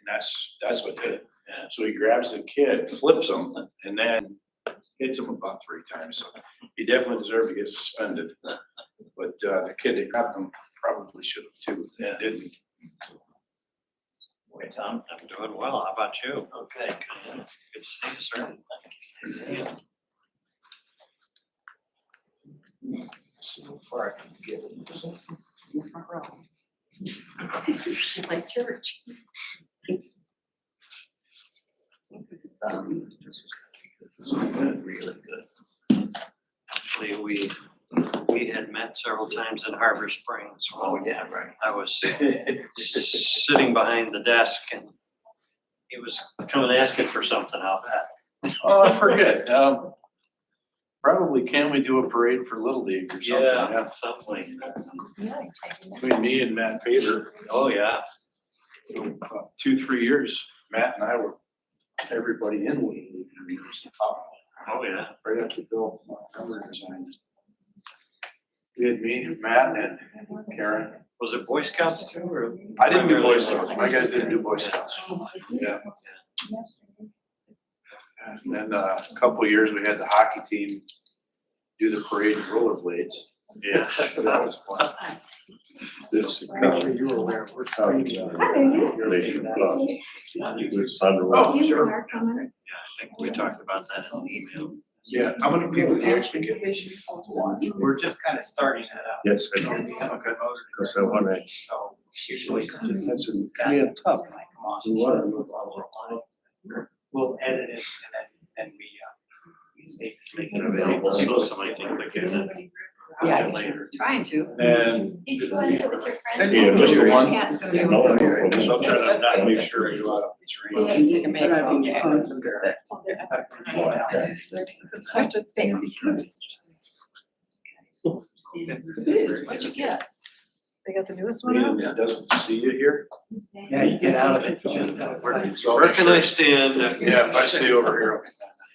That's what did it. So he grabs the kid, flips him, and then hits him about 3 times. So he definitely deserved to get suspended. But the kid that grabbed him probably should have too. Didn't. Wait, Tom, I'm doing well. How about you? Okay. Good to see you, sir. Good to see you. So far I can get it. In the front row. It's like church. Really good. Actually, we had met several times in Harbor Springs. Oh, yeah, right. I was sitting behind the desk and he was coming asking for something out back. Oh, I forget. Probably can we do a parade for Little League or something? Yeah, something. Between me and Matt Pater, Oh, yeah. 2-3 years, Matt and I were everybody in Little League. Oh, yeah. Right after Bill Montgomery resigned. We had me, Matt, and Karen. Was it Boy Scouts too, or? I didn't do Boy Scouts. My guys didn't do Boy Scouts. Yeah. And then a couple of years, we had the hockey team do the parade in rollerblades. Yeah. That was fun. This. You were aware of what's Oh, sure. Are coming. I think we talked about that in the email. Yeah, how many people do you actually get? We're just kind of starting that out. Yes, I It's gonna know, become a promoter. because I want to, So usually that's a tough. we'll edit it and we save it. Make it available so somebody can click it Yeah. later. Trying to. And Did you want to sit with your friends? Yeah, just the one. Yeah, it's gonna be. No, no, so I'm trying to not make sure I go out of its Yeah, range. take a minute. What'd you get? They got the newest one out? It doesn't see you here. Yeah, you get out of it. Just So I'll Where make can sure- I stand? Yeah, if I stay over here.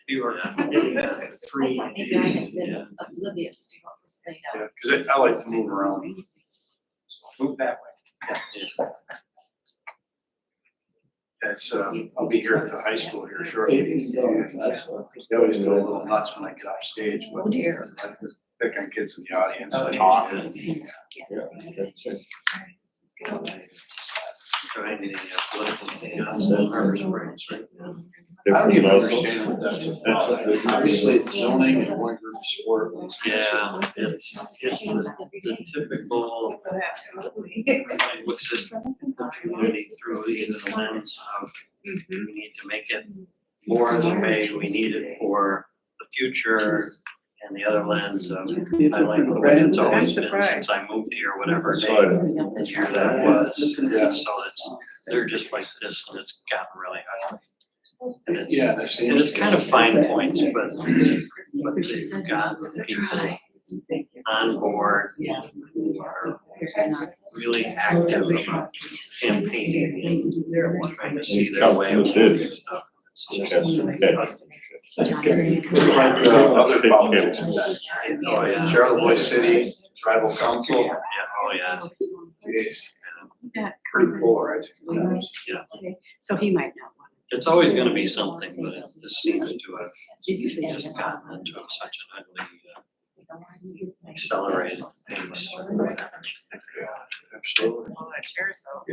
you are Yeah. three. Maybe I have been oblivious to what was laid out. Yeah, cause I like to move around. Move that way. It's, I'll be here at the high school here shortly. They always go a little nuts when I get off stage, but Oh dear. I pick on kids in the audience and talk. Trying the political chaos in Harbor Springs right now. I don't even understand what that's about. Obviously, it's zoning and one group of sport. Yeah, it's the typical, everybody looks at the community through the lens of, we need to make it more the way we need it for the future, and the other lens of, I like the way it's always been since I moved here, whatever day, year that was. Yeah. So they're just like this, and it's gotten really ugly. And it's, Yeah, that's. and it's kind of fine points, but they've got people on board who are really active about campaigning and trying to see their way of doing stuff. It's just- Like, other politics. Oh, yeah. Charlevoix City Tribal Council. Yeah, oh, yeah. Yes. Pretty polarizing. Yeah. So he might not want It's always gonna be something, but it just seems to have just gotten into such an ugly, accelerated pace. Absolutely.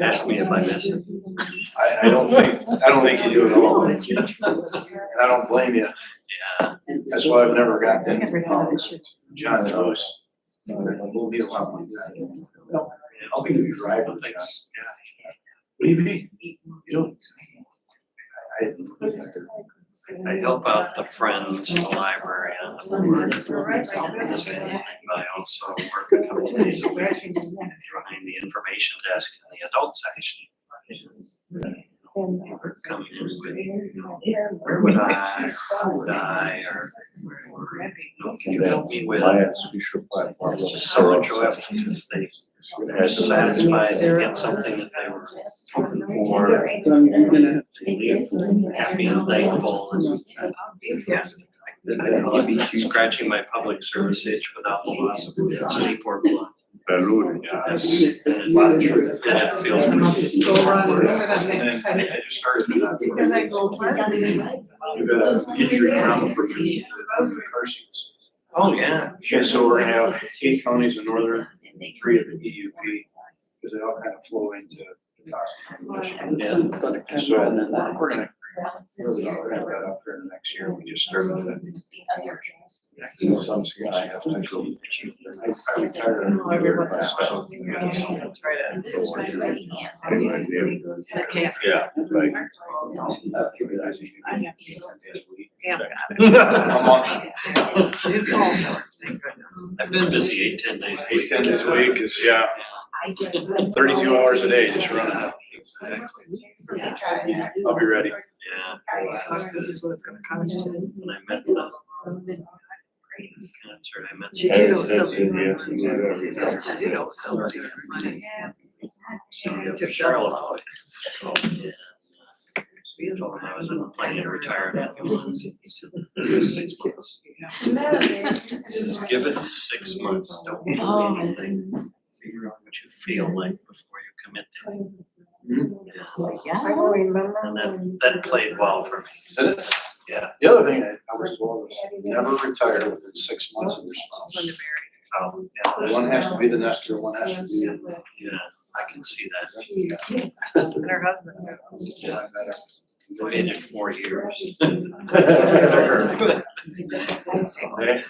Ask me if I miss it. I don't think you do at all. And I don't blame you. Yeah, That's why I've never gotten into politics. John knows. We'll be a lot like that. I'll be the driver. thanks. What do you mean? You don't. I help out the Friends, the library, and the board, and this kind of thing, but I also work a couple days a week behind the information desk in the adult section. People coming in with, where would I, how would I, or can you help me with? It's just so enjoyable because they're satisfied to get something that they were hoping for. They leave happy and thankful. And I love scratching my public service itch without the loss of sleep or blood. Salud. Yeah, that's a lot of truth, and it feels And pretty. then I just started doing that. We've got an injury trauma provision with car seats. Oh, yeah. Okay, so we're gonna have 8 counties in northern, 3 of the EUP, because they all kind of flow into the Michigan. Yeah. And so we're gonna really ramp that up here in the next year. We just started it. Some guy has to go. I retired in a year, so. Okay. Yeah, like, I've been busy 8, 10 days. 8, 10 days a week is, yeah, 32 hours a day just running. I'll be ready. Yeah. This is what it's gonna cost you. When I met the cancer, I met. She did owe That's it, somebody yes, some you money. do everything. She did owe somebody some money. To Charlotte. Yeah. I told him I was planning to retire in a few months. He said, 6 months. He says, give it 6 months, don't do anything. Figure out what you feel like before you commit to it. Yeah. And that played well for me. Did it? Yeah. The other thing I was told was never retire within 6 months of your spouse. Oh, yeah. One has to be the nester, one has to be. Yeah, I can see that. And her husband too. Yeah, I made it 4 years. Okay.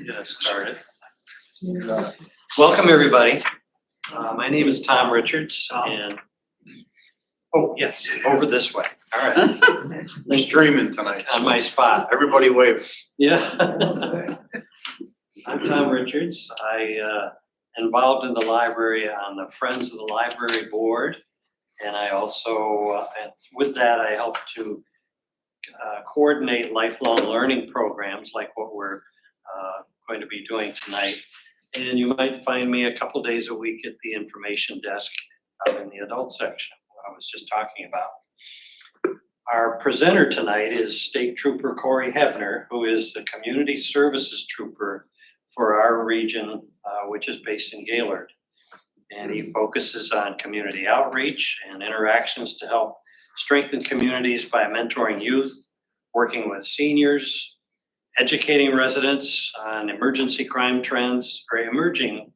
Get started. Welcome, everybody. My name is Tom Richards, and, oh, yes, over this way. All right, We're streaming tonight. on my spot. Everybody wave. Yeah. I'm Tom Richards. I involved in the library on the Friends of the Library Board. And I also, with that, I help to coordinate lifelong learning programs like what we're going to be doing tonight. And you might find me a couple days a week at the information desk out in the adult section, what I was just talking about. Our presenter tonight is State Trooper Corey Hebner, who is the Community Services Trooper for our region, which is based in Gaylord. And he focuses on community outreach and interactions to help strengthen communities by mentoring youth, working with seniors, educating residents on emergency crime trends or emerging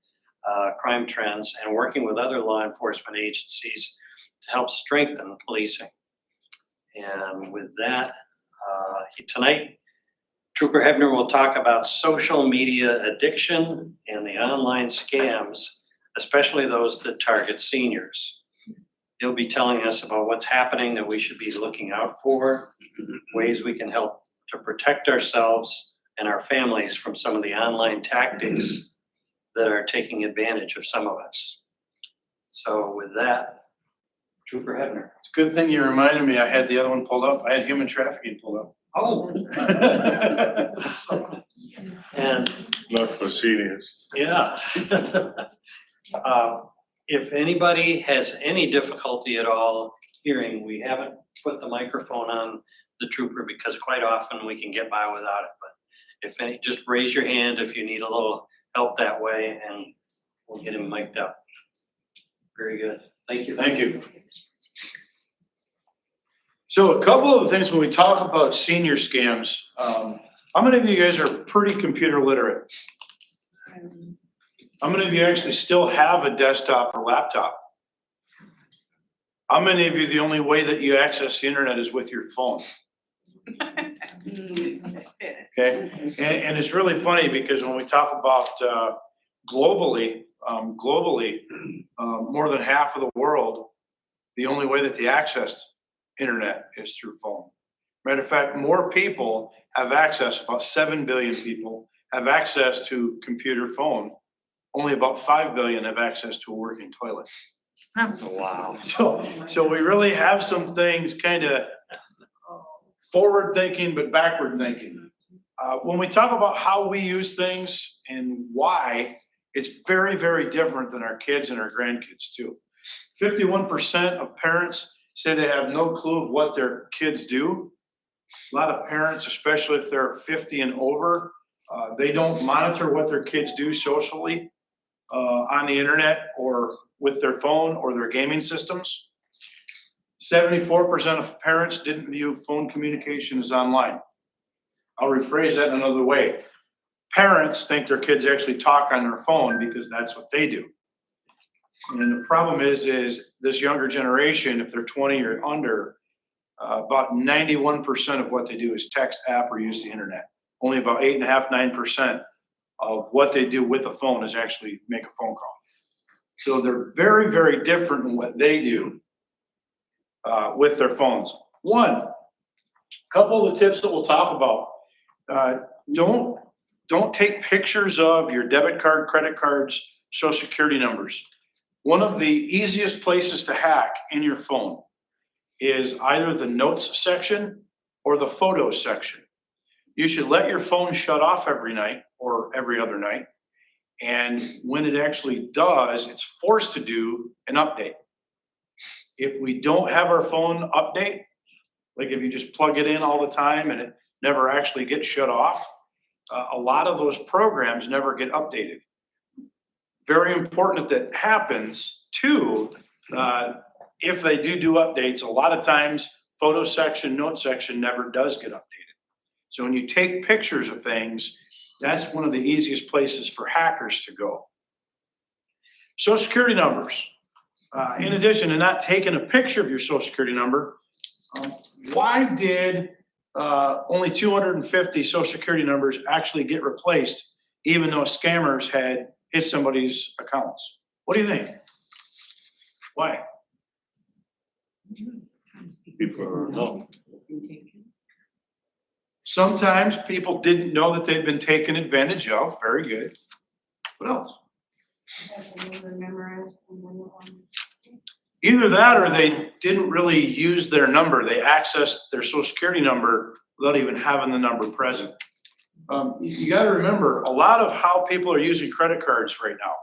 crime trends, and working with other law enforcement agencies to help strengthen policing. And with that, tonight, Trooper Hebner will talk about social media addiction and the online scams, especially those that target seniors. He'll be telling us about what's happening that we should be looking out for, ways we can help to protect ourselves and our families from some of the online tactics that are taking advantage of some of us. So with that, Trooper Hebner. It's a good thing you reminded me. I had the other one pulled up. I had human trafficking pulled up. Oh. And Not for seniors. yeah. If anybody has any difficulty at all hearing, we haven't put the microphone on the trooper because quite often we can get by without it. But if any, just raise your hand if you need a little help that way and we'll get him mic'd up. Very good. Thank you. Thank you. So a couple of the things when we talk about senior scams, how many of you guys are pretty computer literate? How many of you actually still have a desktop or laptop? How many of you, the only way that you access the internet is with your phone? Okay, and it's really funny because when we talk about globally, more than half of the world, the only way that they access internet is through phone. Matter of fact, more people have access, about 7 billion people have access to computer phone. Only about 5 billion have access to a working toilet. Wow. So we really have some things kind of forward thinking, but backward thinking. When we talk about how we use things and why, it's very, very different than our kids and our grandkids too. 51% of parents say they have no clue of what their kids do. A lot of parents, especially if they're 50 and over, they don't monitor what their kids do socially on the internet or with their phone or their gaming systems. 74% of parents didn't view phone communication as online. I'll rephrase that another way. Parents think their kids actually talk on their phone because that's what they do. And the problem is this younger generation, if they're 20 or under, about 91% of what they do is text, app, or use the internet. Only about 8.5%, 9% of what they do with a phone is actually make a phone call. So they're very, very different in what they do with their phones. One, couple of the tips that we'll talk about. Don't take pictures of your debit card, credit cards, social security numbers. One of the easiest places to hack in your phone is either the notes section or the photos section. You should let your phone shut off every night or every other night. And when it actually does, it's forced to do an update. If we don't have our phone update, like if you just plug it in all the time and it never actually gets shut off, a lot of those programs never get updated. Very important that happens too. If they do updates, a lot of times photo section, note section never does get updated. So when you take pictures of things, that's one of the easiest places for hackers to go. Social security numbers. In addition to not taking a picture of your social security number, why did only 250 social security numbers actually get replaced, even though scammers had hit somebody's accounts? What do you think? Why? People are not. Sometimes people didn't know that they've been taken advantage of. Very good. What else? Either that or they didn't really use their number. They accessed their social security number without even having the number present. You got to remember, a lot of how people are using credit cards right now,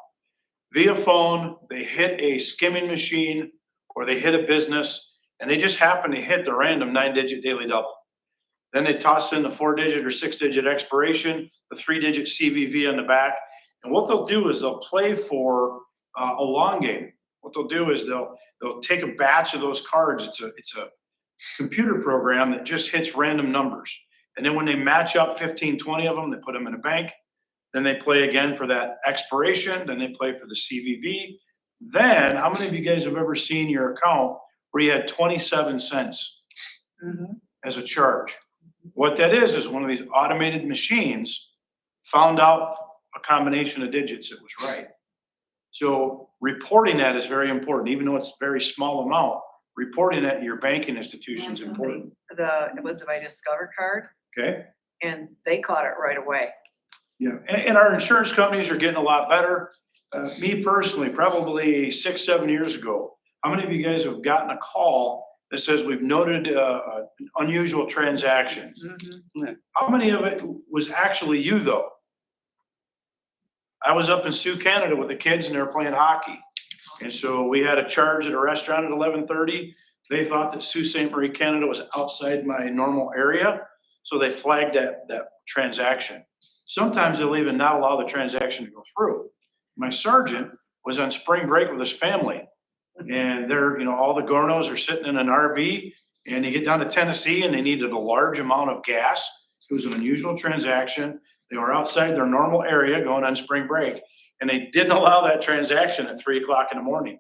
via phone, they hit a skimming machine or they hit a business and they just happen to hit the random 9-digit daily double. Then they toss in the 4-digit or 6-digit expiration, the 3-digit CVV on the back. And what they'll do is they'll play for a long game. What they'll do is they'll take a batch of those cards. It's a computer program that just hits random numbers. And then when they match up 15, 20 of them, they put them in a bank. Then they play again for that expiration. Then they play for the CVV. Then, how many of you guys have ever seen your account where you had 27 cents as a charge? What that is one of these automated machines found out a combination of digits that was right. So reporting that is very important, even though it's a very small amount. Reporting that in your banking institution is important. It was my Discover card Okay. and they caught it right away. Yeah, and our insurance companies are getting a lot better. Me personally, probably 6-7 years ago, how many of you guys have gotten a call that says we've noted unusual transactions? How many of it was actually you though? I was up in Sioux, Canada with the kids and they were playing hockey. And so we had a charge at a restaurant at 11:30. They thought that Sault Ste. Marie, Canada was outside my normal area. So they flagged that transaction. Sometimes they'll even not allow the transaction to go through. My sergeant was on spring break with his family. And they're, all the Gornos are sitting in an RV and they get down to Tennessee and they needed a large amount of gas. It was an unusual transaction. They were outside their normal area going on spring break and they didn't allow that transaction at 3:00 in the morning.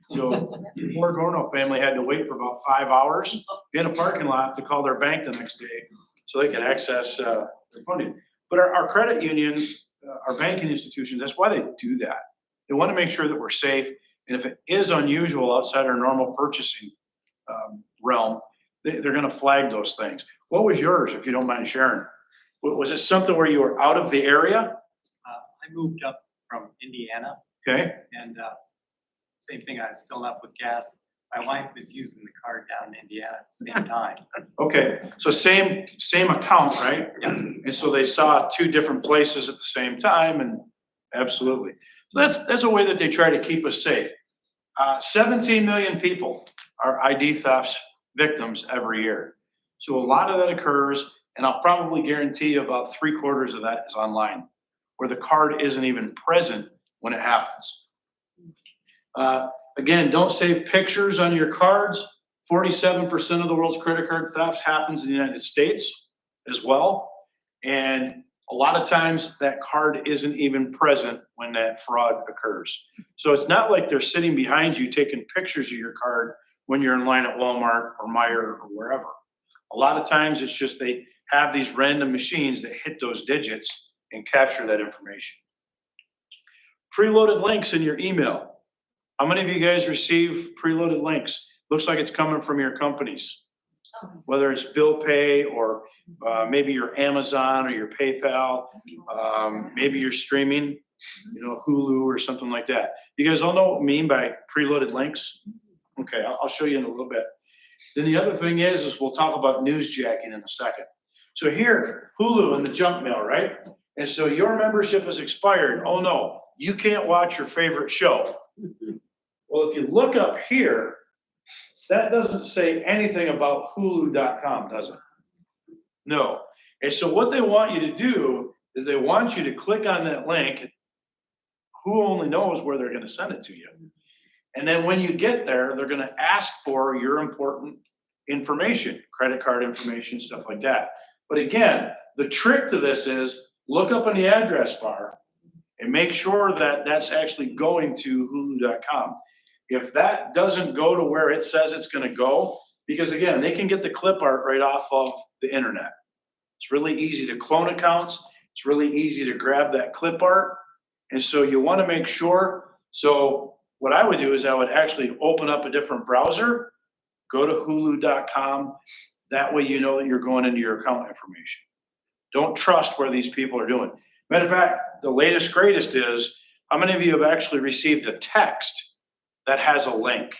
So the poor Gorno family had to wait for about 5 hours in a parking lot to call their bank the next day so they could access their funding. But our credit unions, our banking institutions, that's why they do that. They want to make sure that we're safe. And if it is unusual outside our normal purchasing realm, they're going to flag those things. What was yours, if you don't mind sharing? Was it something where you were out of the area? I moved up from Indiana Okay. and same thing, I was filling up with gas. My wife was using the card down in Indiana at the same time. Okay. So same account, right? Yeah. And so they saw two different places at the same time, and absolutely. So that's a way that they try to keep us safe. 17 million people are ID thefts victims every year. So a lot of that occurs, and I'll probably guarantee you about 3/4 of that is online, where the card isn't even present when it happens. Again, don't save pictures on your cards. 47% of the world's credit card theft happens in the United States as well. And a lot of times that card isn't even present when that fraud occurs. So it's not like they're sitting behind you taking pictures of your card when you're in line at Walmart or Meijer or wherever. A lot of times it's just they have these random machines that hit those digits and capture that information. Preloaded links in your email. How many of you guys receive preloaded links? Looks like it's coming from your companies, whether it's bill pay or maybe your Amazon or your PayPal, maybe you're streaming, Hulu or something like that. You guys all know what I mean by preloaded links? Okay, I'll show you in a little bit. Then the other thing is we'll talk about newsjacking in a second. So here, Hulu in the junk mail, right? And so your membership has expired. Oh no, you can't watch your favorite show. Well, if you look up here, that doesn't say anything about Hulu.com, does it? No. And so what they want you to do is they want you to click on that link. Who only knows where they're going to send it to you? And then when you get there, they're going to ask for your important information, credit card information, stuff like that. But again, the trick to this is look up in the address bar and make sure that that's actually going to Hulu.com. If that doesn't go to where it says it's going to go, because again, they can get the clip art right off of the internet. It's really easy to clone accounts. It's really easy to grab that clip art. And so you want to make sure. So what I would do is I would actually open up a different browser, go to Hulu.com. That way you know that you're going into your account information. Don't trust where these people are doing. Matter of fact, the latest, greatest is, how many of you have actually received a text that has a link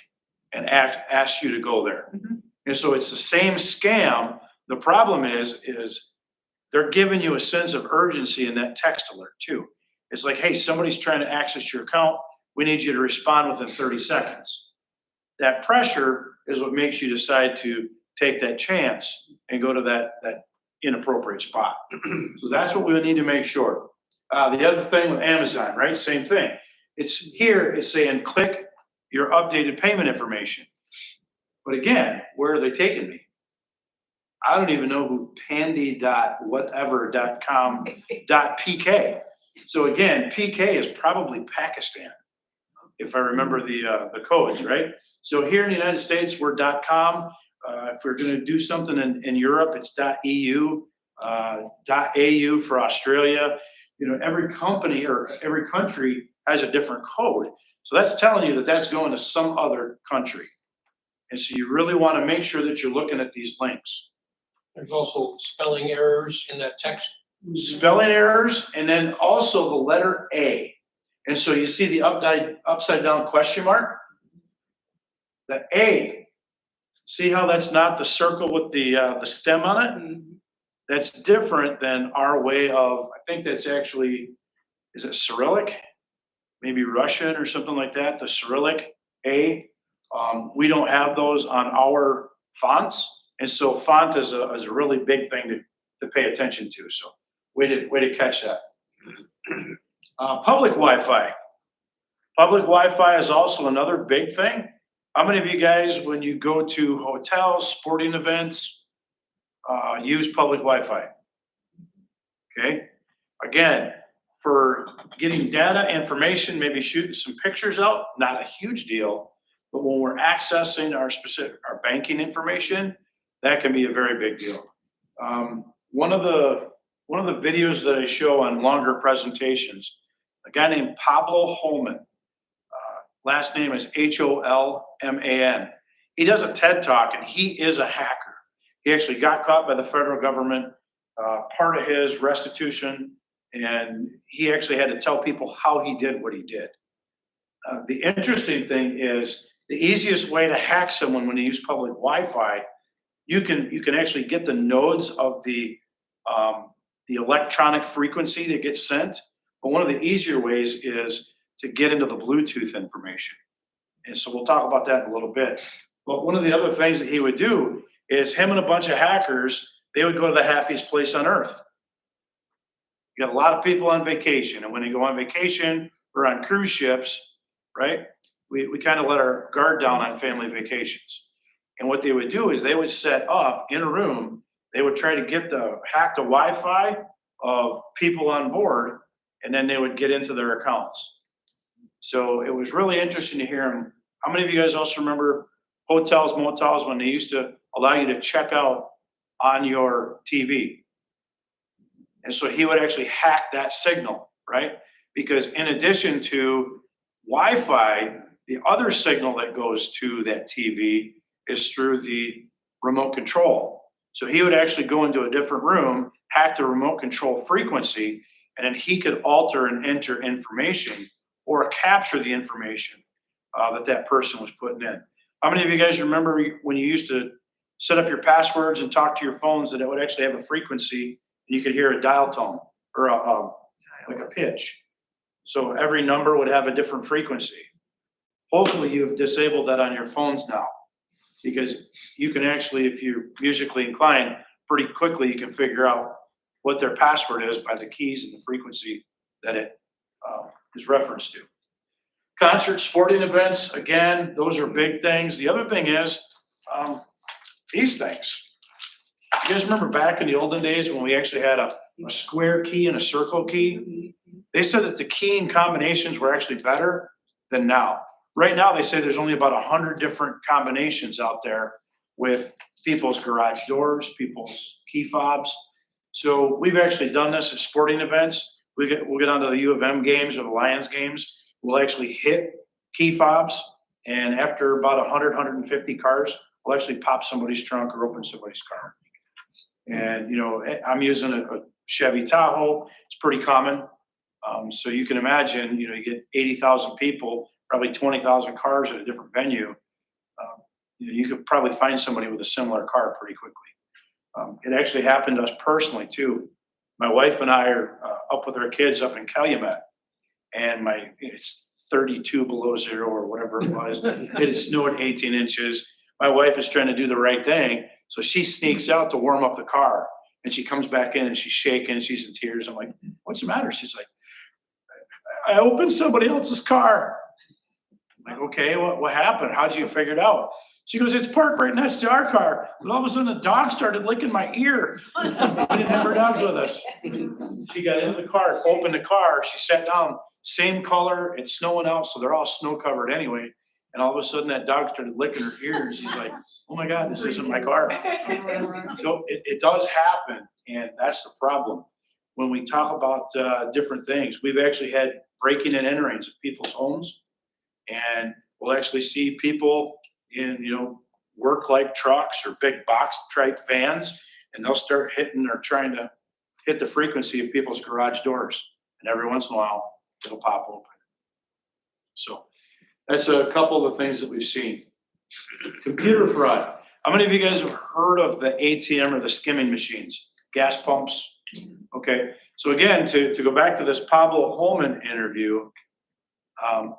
and asks you to go there? Mm-hmm. And so it's the same scam. The problem is they're giving you a sense of urgency in that text alert too. It's like, hey, somebody's trying to access your account. We need you to respond within 30 seconds. That pressure is what makes you decide to take that chance and go to that inappropriate spot. So that's what we need to make sure. The other thing with Amazon, right? Same thing. It's saying click your updated payment information. But again, where are they taking me? I don't even know who pandy.whatever.com.pk. So again, PK is probably Pakistan, if I remember the codes, right? So here in the United States, we're .com. If we're going to do something in Europe, it's .eu, .au for Australia. Every company or every country has a different code. So that's telling you that that's going to some other country. And so you really want to make sure that you're looking at these links. There's also spelling errors in that text. Spelling errors, and then also the letter A. And so you see the upside down question mark? The A. See how that's not the circle with the stem on it? That's different than our way of, I think that's actually, is it Cyrillic? Maybe Russian or something like that, the Cyrillic A. We don't have those on our fonts. And so font is a really big thing to pay attention to. So way to catch that. Public Wi-Fi. Public Wi-Fi is also another big thing. How many of you guys, when you go to hotels, sporting events, use public Wi-Fi? Okay. Again, for getting data, information, maybe shooting some pictures out, not a huge deal. But when we're accessing our banking information, that can be a very big deal. One of the videos that I show on longer presentations, a guy named Pablo Holman, last name is Holman. He does a TED Talk, and he is a hacker. He actually got caught by the federal government, part of his restitution, and he actually had to tell people how he did what he did. The interesting thing is the easiest way to hack someone when you use public Wi-Fi, you can actually get the nodes of the electronic frequency that gets sent. But one of the easier ways is to get into the Bluetooth information. And so we'll talk about that in a little bit. But one of the other things that he would do is him and a bunch of hackers, they would go to the happiest place on earth. You got a lot of people on vacation, and when they go on vacation or on cruise ships, right, we kind of let our guard down on family vacations. And what they would do is they would set up in a room, they would try to hack the Wi-Fi of people on board, and then they would get into their accounts. So it was really interesting to hear him. How many of you guys also remember hotels, motels, when they used to allow you to check out on your TV? And so he would actually hack that signal, right? Because in addition to Wi-Fi, the other signal that goes to that TV is through the remote control. So he would actually go into a different room, hack the remote control frequency, and then he could alter and enter information or capture the information that person was putting in. How many of you guys remember when you used to set up your passwords and talk to your phones that it would actually have a frequency and you could hear a dial tone or like a pitch? So every number would have a different frequency. Hopefully you've disabled that on your phones now, because you can actually, if you're musically inclined, pretty quickly you can figure out what their password is by the keys and the frequency that it is referenced to. Concerts, sporting events, again, those are big things. The other thing is these things. You guys remember back in the olden days when we actually had a square key and a circle key? They said that the keying combinations were actually better than now. Right now, they say there's only about 100 different combinations out there with people's garage doors, people's key fobs. So we've actually done this at sporting events. We'll get onto the U of M games or the Lions games. We'll actually hit key fobs, and after about 100, 150 cars, we'll actually pop somebody's trunk or open somebody's car. And, you know, I'm using a Chevy Tahoe. It's pretty common. So you can imagine, you know, you get 80,000 people, probably 20,000 cars at a different venue. You know, you could probably find somebody with a similar car pretty quickly. It actually happened to us personally too. My wife and I are up with our kids up in Calumet, and it's 32 below zero or whatever it was. It had snowed 18 inches. My wife is trying to do the right thing, so she sneaks out to warm up the car, and she comes back in and she's shaking, she's in tears. I'm like, "What's the matter?" She's like, "I opened somebody else's car." I'm like, "Okay, what happened? How'd you figure it out?" She goes, "It's parked right next to our car." But all of a sudden, a dog started licking my ear. We didn't have our dogs with us. She got in the car, opened the car, she sat down, same color, it's snowing out, so they're all snow covered anyway. And all of a sudden, that dog started licking her ear, and she's like, "Oh my God, this isn't my car." So it does happen, and that's the problem. When we talk about different things, we've actually had breaking and enterings of people's homes, and we'll actually see people in, you know, work like trucks or big box type vans, and they'll start hitting or trying to hit the frequency of people's garage doors. And every once in a while, it'll pop open. So that's a couple of the things that we've seen. Computer fraud. How many of you guys have heard of the ATM or the skimming machines, gas pumps? Okay, so again, to go back to this Pablo Holman interview,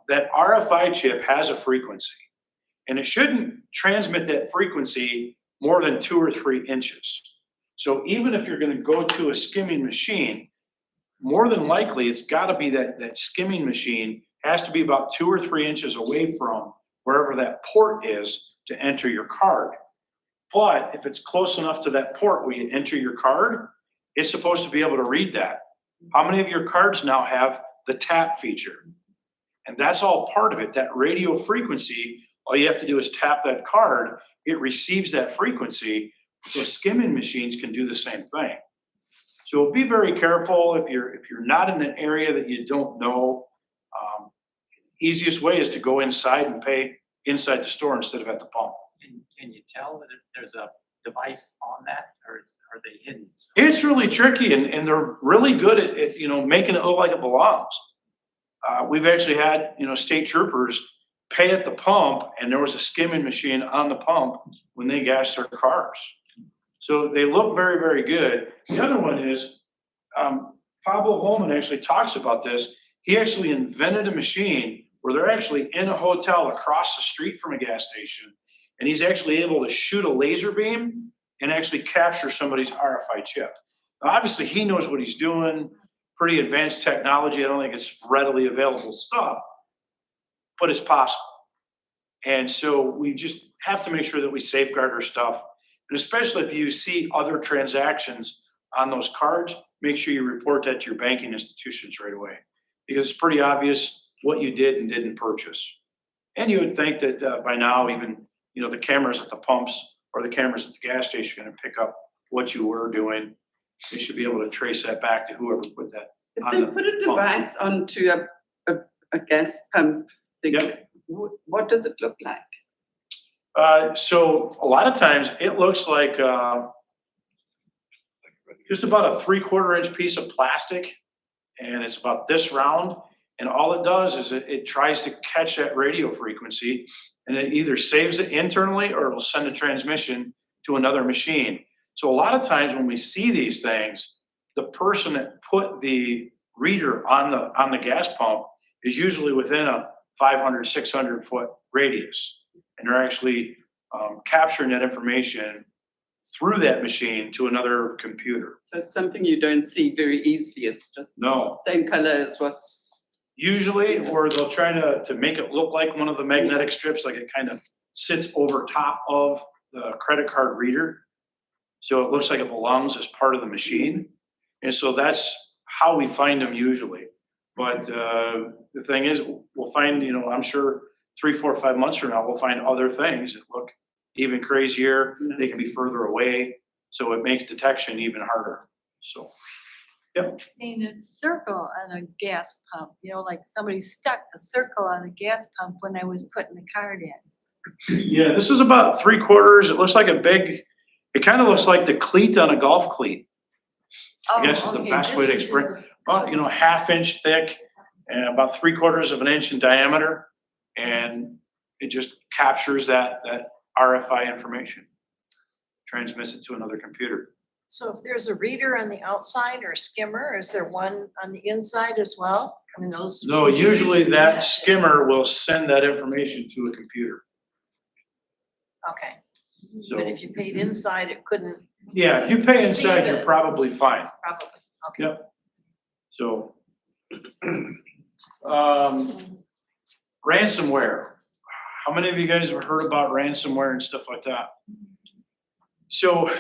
that RFI chip has a frequency, and it shouldn't transmit that frequency more than 2 or 3 inches. So even if you're going to go to a skimming machine, more than likely it's got to be that skimming machine has to be about 2 or 3 inches away from wherever that port is to enter your card. But if it's close enough to that port where you enter your card, it's supposed to be able to read that. How many of your cards now have the tap feature? And that's all part of it. That radio frequency, all you have to do is tap that card, it receives that frequency. Those skimming machines can do the same thing. So be very careful if you're not in an area that you don't know. Easiest way is to go inside and pay inside the store instead of at the pump. Can you tell that if there's a device on that, or are they hidden? It's really tricky, and they're really good at you know, making it look like it belongs. We've actually had, you know, state troopers pay at the pump, and there was a skimming machine on the pump when they gassed their cars. So they look very, very good. The other one is, Pablo Holman actually talks about this. He actually invented a machine where they're actually in a hotel across the street from a gas station, and he's actually able to shoot a laser beam and actually capture somebody's RFI chip. Now, obviously, he knows what he's doing, pretty advanced technology. I don't think it's readily available stuff, but it's possible. And so we just have to make sure that we safeguard our stuff. And especially if you see other transactions on those cards, make sure you report that to your banking institutions right away, because it's pretty obvious what you did and didn't purchase. And you would think that by now, even, you know, the cameras at the pumps or the cameras at the gas station are going to pick up what you were doing. They should be able to trace that back to whoever put that. If on they the put a pump. device onto a gas pump thing, Yep. what does it look like? So a lot of times it looks like just about a 3/4 inch piece of plastic, and it's about this round. And all it does is it tries to catch that radio frequency, and it either saves it internally or it'll send a transmission to another machine. So a lot of times when we see these things, the person that put the reader on the gas pump is usually within a 500, 600 foot radius. And they're actually capturing that information through that machine to another computer. So it's something you don't see very easily. It's just No, same color as what's. usually, or they'll try to make it look like one of the magnetic strips, like it kind of sits over top of the credit card reader. So it looks like it belongs as part of the machine. And so that's how we find them usually. But the thing is, we'll find, you know, I'm sure 3, 4, 5 months from now, we'll find other things that look even crazier. They can be further away. So it makes detection even harder. So, yep. Seen a circle on a gas pump, you know, like somebody stuck a circle on a gas pump when I was putting the card in. Yeah, this is about 3/4. It looks like it kind of looks like the cleat on a golf cleat. I guess is the best way to explain. About, you know, 1/2 inch thick and about 3/4 of an inch in diameter. And it just captures that RFI information, transmits it to another computer. So if there's a reader on the outside or skimmer, is there one on the inside as well? I mean, those. No, usually that skimmer will send that information to a computer. Okay, So, but if you paid inside, it couldn't yeah, if you pay inside, Receive you're it. probably fine. probably, okay. Yep. So, ransomware. How many of you guys have heard about ransomware and stuff like that? So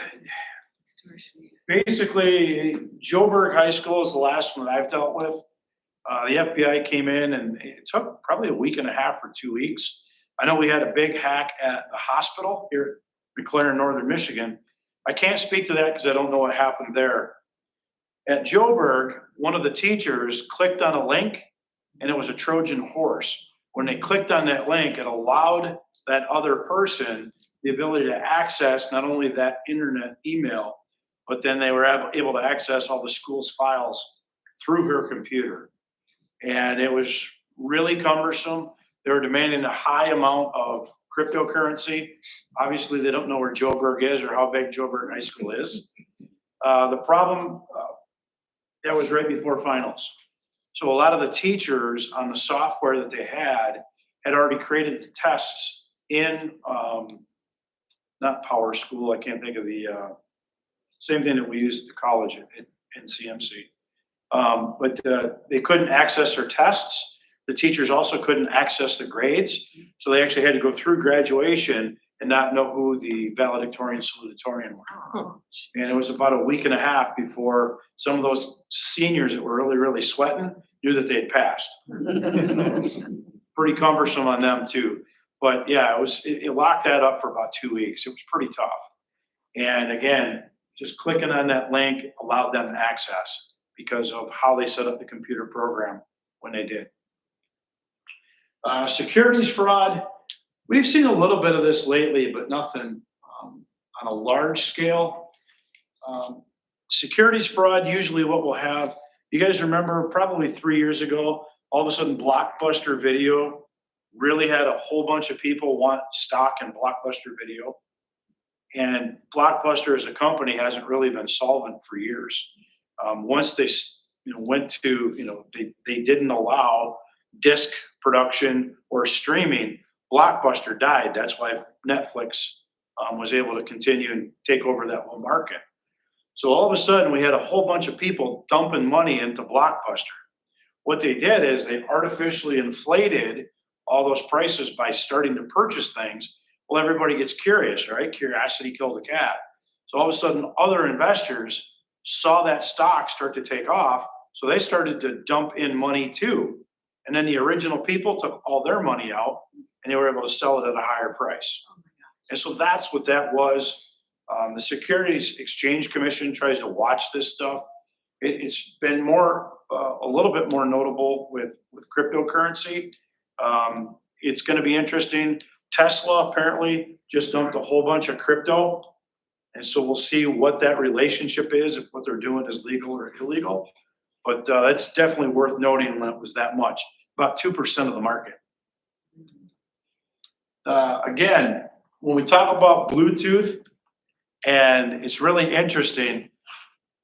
basically, Joburg High School is the last one that I've dealt with. The FBI came in and it took probably 1.5 weeks or 2 weeks. I know we had a big hack at the hospital here at McLaren, Northern Michigan. I can't speak to that because I don't know what happened there. At Joburg, one of the teachers clicked on a link and it was a Trojan horse. When they clicked on that link, it allowed that other person the ability to access not only that internet email, but then they were able to access all the school's files through her computer. And it was really cumbersome. They were demanding a high amount of cryptocurrency. Obviously, they don't know where Joburg is or how big Joburg High School is. The problem, that was right before finals. So a lot of the teachers on the software that they had already created the tests in, not Power School, I can't think of the, same thing that we use at the college in CMC. But they couldn't access their tests. The teachers also couldn't access the grades. So they actually had to go through graduation and not know who the valedictorian salutatorian were. And it was about 1.5 weeks before some of those seniors that were really, really sweating knew that they had passed. Pretty cumbersome on them too. But yeah, it locked that up for about 2 weeks. It was pretty tough. And again, just clicking on that link allowed them access because of how they set up the computer program when they did. Securities fraud. We've seen a little bit of this lately, but nothing on a large scale. Securities fraud, usually what we'll have, you guys remember probably 3 years ago, all of a sudden Blockbuster Video really had a whole bunch of people want stock in Blockbuster Video. And Blockbuster as a company hasn't really been solvent for years. Once they went to, they didn't allow disc production or streaming, Blockbuster died. That's why Netflix was able to continue and take over that whole market. So all of a sudden, we had a whole bunch of people dumping money into Blockbuster. What they did is they artificially inflated all those prices by starting to purchase things. Well, everybody gets curious, right? Curiosity killed the cat. So all of a sudden, other investors saw that stock start to take off. So they started to dump in money too. And then the original people took all their money out and they were able to sell it at a higher price. And so that's what that was. The Securities Exchange Commission tries to watch this stuff. It's been more, a little bit more notable with cryptocurrency. It's going to be interesting. Tesla apparently just dumped a whole bunch of crypto. And so we'll see what that relationship is, if what they're doing is legal or illegal. But that's definitely worth noting when it was that much, about 2% of the market. Again, when we talk about Bluetooth, and it's really interesting,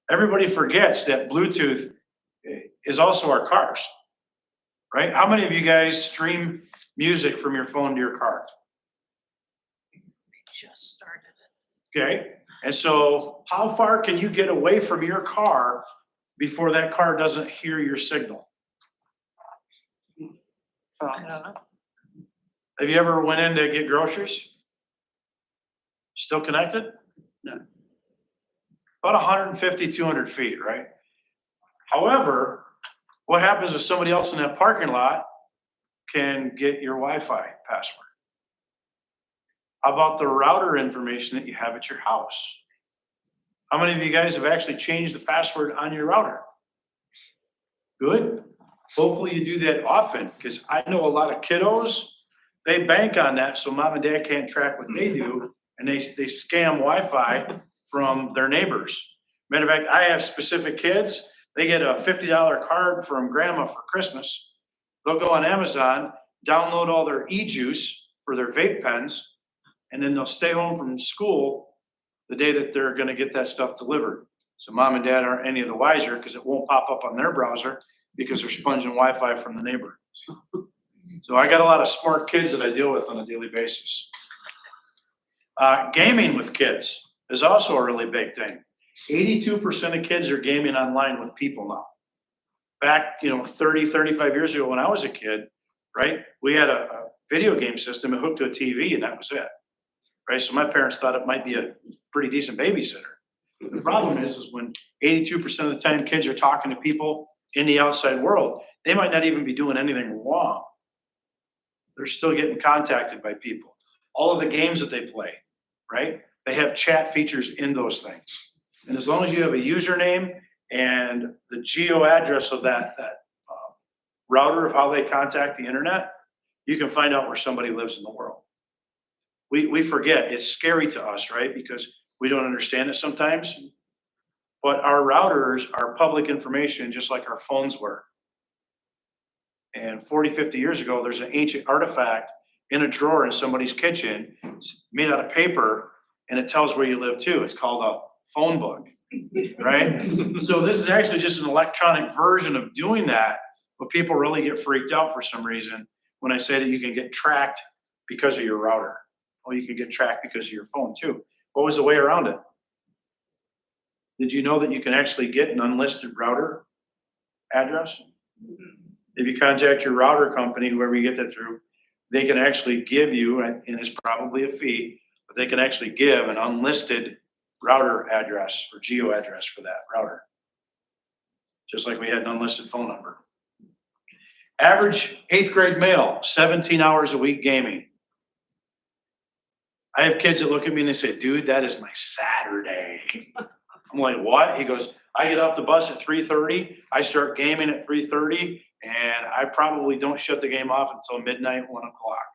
everybody forgets that Bluetooth is also our cars, right? How many of you guys stream music from your phone to your car? Just started it. Okay, and so how far can you get away from your car before that car doesn't hear your signal? I don't know. Have you ever went in to get groceries? Still connected? No. About 150, 200 feet, right? However, what happens if somebody else in that parking lot can get your Wi-Fi password? How about the router information that you have at your house? How many of you guys have actually changed the password on your router? Good. Hopefully you do that often, because I know a lot of kiddos, they bank on that so mom and dad can't track what they do, and they scam Wi-Fi from their neighbors. Matter of fact, I have specific kids, they get a $50 card from grandma for Christmas. They'll go on Amazon, download all their e-juice for their vape pens, and then they'll stay home from school the day that they're gonna get that stuff delivered. So mom and dad aren't any of the wiser because it won't pop up on their browser because they're sponging Wi-Fi from the neighbor. So I got a lot of smart kids that I deal with on a daily basis. Gaming with kids is also a really big thing. 82% of kids are gaming online with people now. Back, 30, 35 years ago when I was a kid, right? We had a video game system, it hooked to a TV and that was it. Right? So my parents thought it might be a pretty decent babysitter. The problem is when 82% of the time kids are talking to people in the outside world, they might not even be doing anything wrong. They're still getting contacted by people. All of the games that they play, right? They have chat features in those things. And as long as you have a username and the geo address of that router of how they contact the internet, you can find out where somebody lives in the world. We forget, it's scary to us, right? Because we don't understand it sometimes. But our routers are public information just like our phones were. And 40, 50 years ago, there's an ancient artifact in a drawer in somebody's kitchen. It's made out of paper and it tells where you live too. It's called a phone book, right? So this is actually just an electronic version of doing that, but people really get freaked out for some reason when I say that you can get tracked because of your router. Well, you can get tracked because of your phone too. What was the way around it? Did you know that you can actually get an unlisted router address? If you contact your router company, whoever you get that through, they can actually give you, and it's probably a fee, but they can actually give an unlisted router address or geo address for that router. Just like we had an unlisted phone number. Average 8th grade male, 17 hours a week gaming. I have kids that look at me and they say, dude, that is my Saturday. I'm like, what? He goes, I get off the bus at 3:30. I start gaming at 3:30 and I probably don't shut the game off until midnight, 1 o'clock.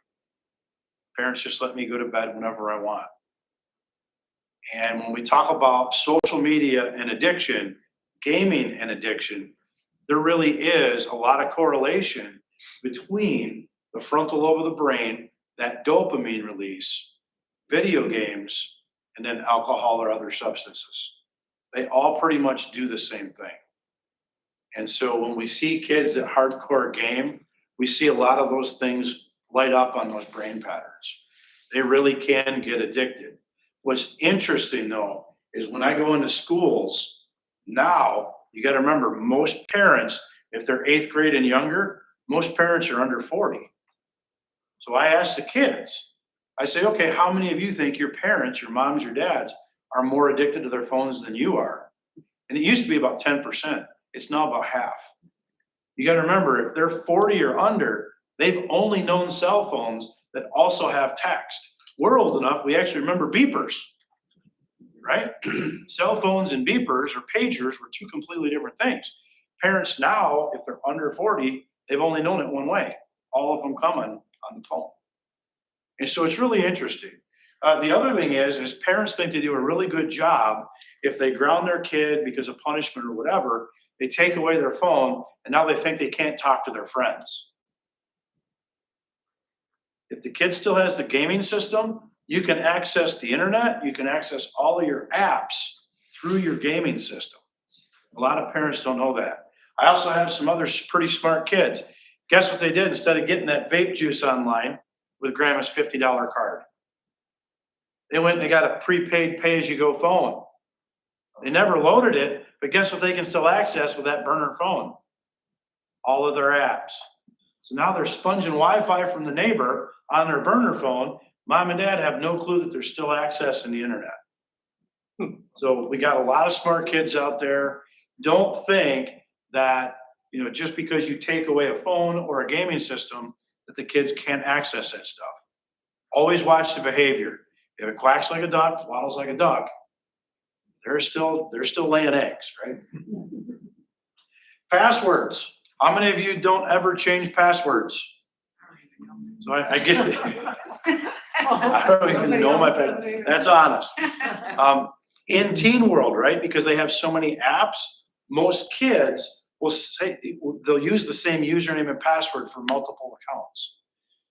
Parents just let me go to bed whenever I want. And when we talk about social media and addiction, gaming and addiction, there really is a lot of correlation between the frontal lobe of the brain, that dopamine release, video games, and then alcohol or other substances. They all pretty much do the same thing. And so when we see kids that hardcore game, we see a lot of those things light up on those brain patterns. they really can get addicted. What's interesting though, is when I go into schools now, you gotta remember, most parents, if they're 8th grade and younger, most parents are under 40. So I ask the kids, I say, okay, how many of you think your parents, your moms, your dads, are more addicted to their phones than you are? And it used to be about 10%. It's now about half. You gotta remember, if they're 40 or under, they've only known cell phones that also have text. We're old enough, we actually remember beepers, right? Cell phones and beepers or pagers were two completely different things. Parents now, if they're under 40, they've only known it one way. All of them come on the phone. And so it's really interesting. The other thing is parents think they do a really good job if they ground their kid because of punishment or whatever, they take away their phone and now they think they can't talk to their friends. If the kid still has the gaming system, you can access the internet, you can access all of your apps through your gaming system. A lot of parents don't know that. I also have some other pretty smart kids. Guess what they did? Instead of getting that vape juice online with grandma's $50 card, they went and they got a prepaid pay-as-you-go phone. They never loaded it, but guess what they can still access with that burner phone? All of their apps. So now they're sponging Wi-Fi from the neighbor on their burner phone. Mom and dad have no clue that they're still accessing the internet. So we got a lot of smart kids out there. Don't think that, just because you take away a phone or a gaming system, that the kids can't access that stuff. Always watch the behavior. If it quacks like a duck, waddles like a duck, they're still laying eggs, right? Passwords. How many of you don't ever change passwords? So I get it. I don't even know my password. That's honest. In teen world, right? Because they have so many apps, most kids will say, they'll use the same username and password for multiple accounts.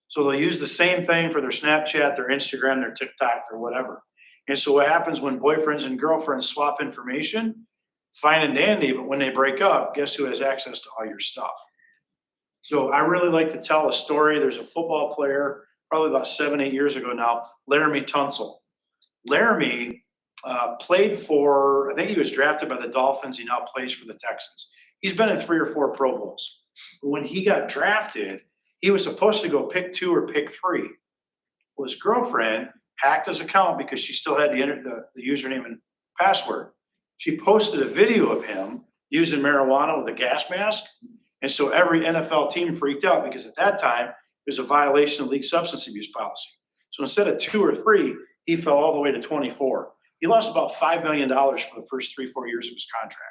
So they'll use the same thing for their Snapchat, their Instagram, their TikTok, or whatever. And so what happens when boyfriends and girlfriends swap information? Fine and dandy, but when they break up, guess who has access to all your stuff? So I really like to tell a story. There's a football player, probably about 7-8 years ago now, Laramie Tunsil. Laramie played for, I think he was drafted by the Dolphins. He now plays for the Texans. He's been in 3 or 4 Pro Bowls. But when he got drafted, he was supposed to go pick 2 or pick 3. Well, his girlfriend hacked his account because she still had the username and password. She posted a video of him using marijuana with a gas mask. And so every NFL team freaked out because at that time, it was a violation of league substance abuse policy. So instead of 2 or 3, he fell all the way to 24. He lost about $5 million for the first 3-4 years of his contract.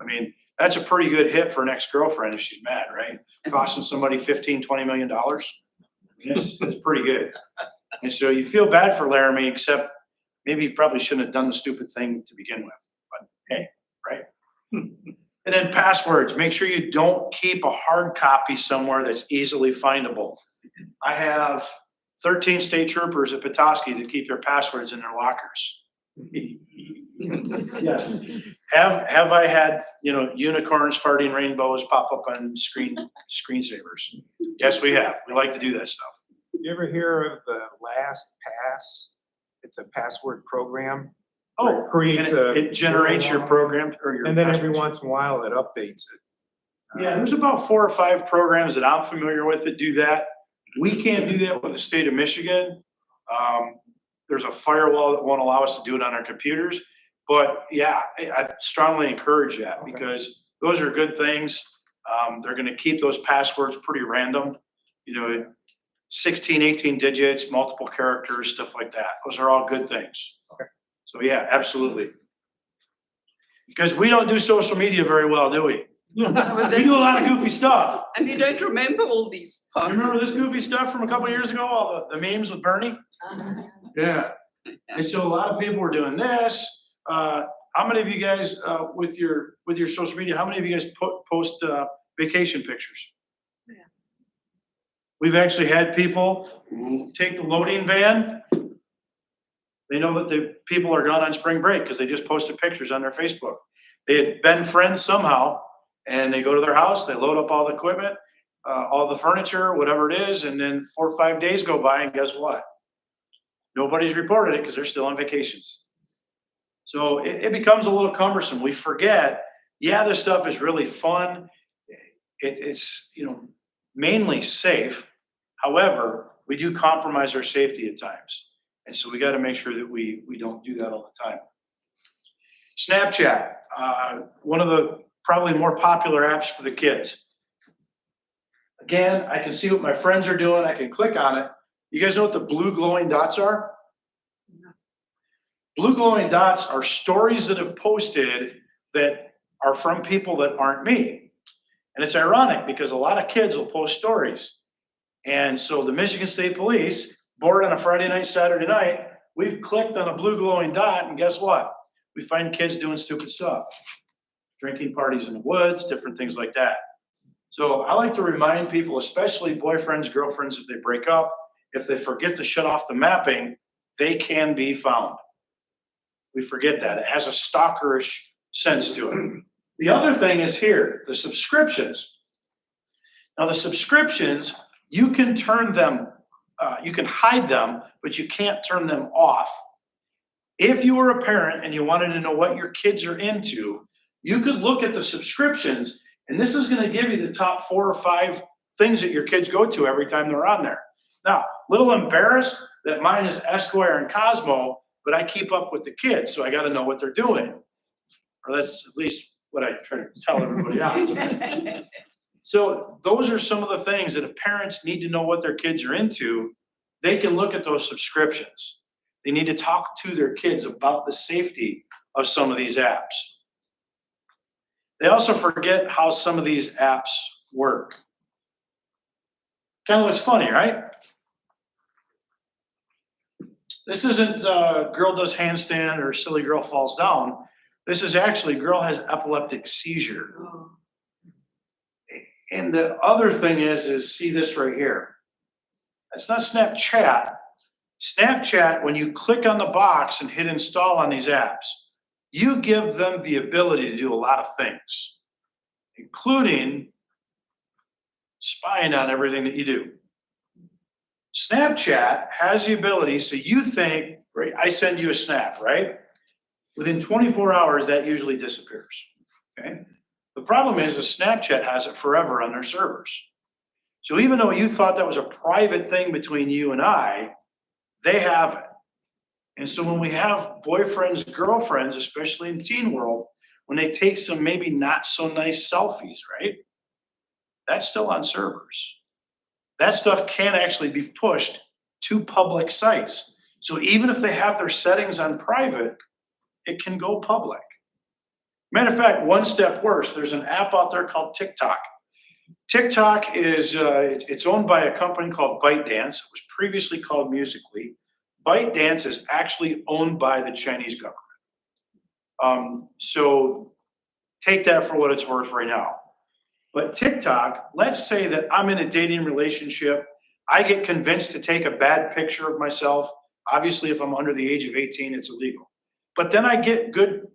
I mean, that's a pretty good hit for an ex-girlfriend if she's mad, right? Costing somebody $15-20 million. It's pretty good. And so you feel bad for Laramie, except maybe he probably shouldn't have done the stupid thing to begin with. But hey, right? And then passwords. Make sure you don't keep a hard copy somewhere that's easily findable. I have 13 state troopers at Petoskey that keep their passwords in their lockers. Yes. Have I had, unicorns, farting rainbows pop up on screensavers? Yes, we have. We like to do that stuff. You ever hear of the LastPass? It's a password program. Oh, Creates it generates your program or your and then every passwords. once in a while it updates it. Yeah, there's about 4 or 5 programs that I'm familiar with that do that. We can't do that with the state of Michigan. There's a firewall that won't allow us to do it on our computers. But yeah, I strongly encourage that because those are good things. They're going to keep those passwords pretty random, 16, 18 digits, multiple characters, stuff like that. Those are all good things. Okay. So yeah, absolutely. Because we don't do social media very well, do we? We do a lot of goofy stuff. And you don't remember all these You passwords. remember this goofy stuff from a couple of years ago, all the memes with Bernie? Yeah. And so a lot of people were doing this. How many of you guys, with your social media, how many of you guys post vacation pictures? Yeah. We've actually had people take the loading van. They know that the people are gone on spring break because they just posted pictures on their Facebook. They had been friends somehow, and they go to their house, they load up all the equipment, all the furniture, whatever it is, and then 4 or 5 days go by, and guess what? Nobody's reported it because they're still on vacations. So it becomes a little cumbersome. We forget, yeah, this stuff is really fun. It's, mainly safe. However, we do compromise our safety at times. And so we got to make sure that we don't do that all the time. Snapchat, one of the probably more popular apps for the kids. Again, I can see what my friends are doing. I can click on it. You guys know what the blue glowing dots are? Blue glowing dots are stories that have posted that are from people that aren't me. And it's ironic because a lot of kids will post stories. And so the Michigan State Police, bored on a Friday night, Saturday night, we've clicked on a blue glowing dot, and guess what? We find kids doing stupid stuff. Drinking parties in the woods, different things like that. So I like to remind people, especially boyfriends, girlfriends, if they break up, if they forget to shut off the mapping, they can be found. We forget that. It has a stalkerish sense to it. The other thing is here, the subscriptions. Now the subscriptions, you can turn them, you can hide them, but you can't turn them off. If you were a parent and you wanted to know what your kids are into, you could look at the subscriptions, and this is going to give you the top 4 or 5 things that your kids go to every time they're on there. Now, a little embarrassed that mine is Esquire and Cosmo, but I keep up with the kids, so I got to know what they're doing. Or that's at least what I try to tell everybody else. So those are some of the things that if parents need to know what their kids are into, they can look at those subscriptions. They need to talk to their kids about the safety of some of these apps. They also forget how some of these apps work. Kind of looks funny, right? This isn't girl does handstand or silly girl falls down. This is actually girl has epileptic seizure. And the other thing is see this right here. That's not Snapchat. Snapchat, when you click on the box and hit install on these apps, you give them the ability to do a lot of things, including spying on everything that you do. Snapchat has the ability, so you think, right, I send you a snap, right? Within 24 hours, that usually disappears, okay? The problem is Snapchat has it forever on their servers. So even though you thought that was a private thing between you and I, they have it. And so when we have boyfriends, girlfriends, especially in teen world, when they take some maybe not so nice selfies, right? That's still on servers. That stuff can actually be pushed to public sites. So even if they have their settings on private, it can go public. Matter of fact, one step worse, there's an app out there called TikTok. TikTok is, it's owned by a company called ByteDance. It was previously called Musical.ly. ByteDance is actually owned by the Chinese government. So take that for what it's worth right now. But TikTok, let's say that I'm in a dating relationship. I get convinced to take a bad picture of myself. Obviously, if I'm under the age of 18, it's illegal. But then I get good,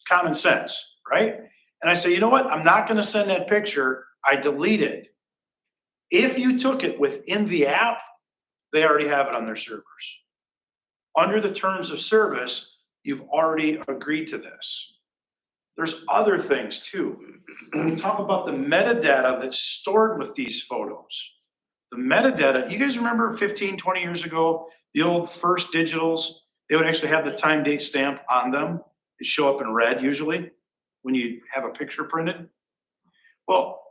common sense, right? And I say, you know what? I'm not going to send that picture. I delete it. If you took it within the app, they already have it on their servers. Under the terms of service, you've already agreed to this. There's other things too. When we talk about the metadata that's stored with these photos, the metadata, you guys remember 15, 20 years ago, the old first digitals, they would actually have the time date stamp on them. It show up in red usually when you have a picture printed. Well,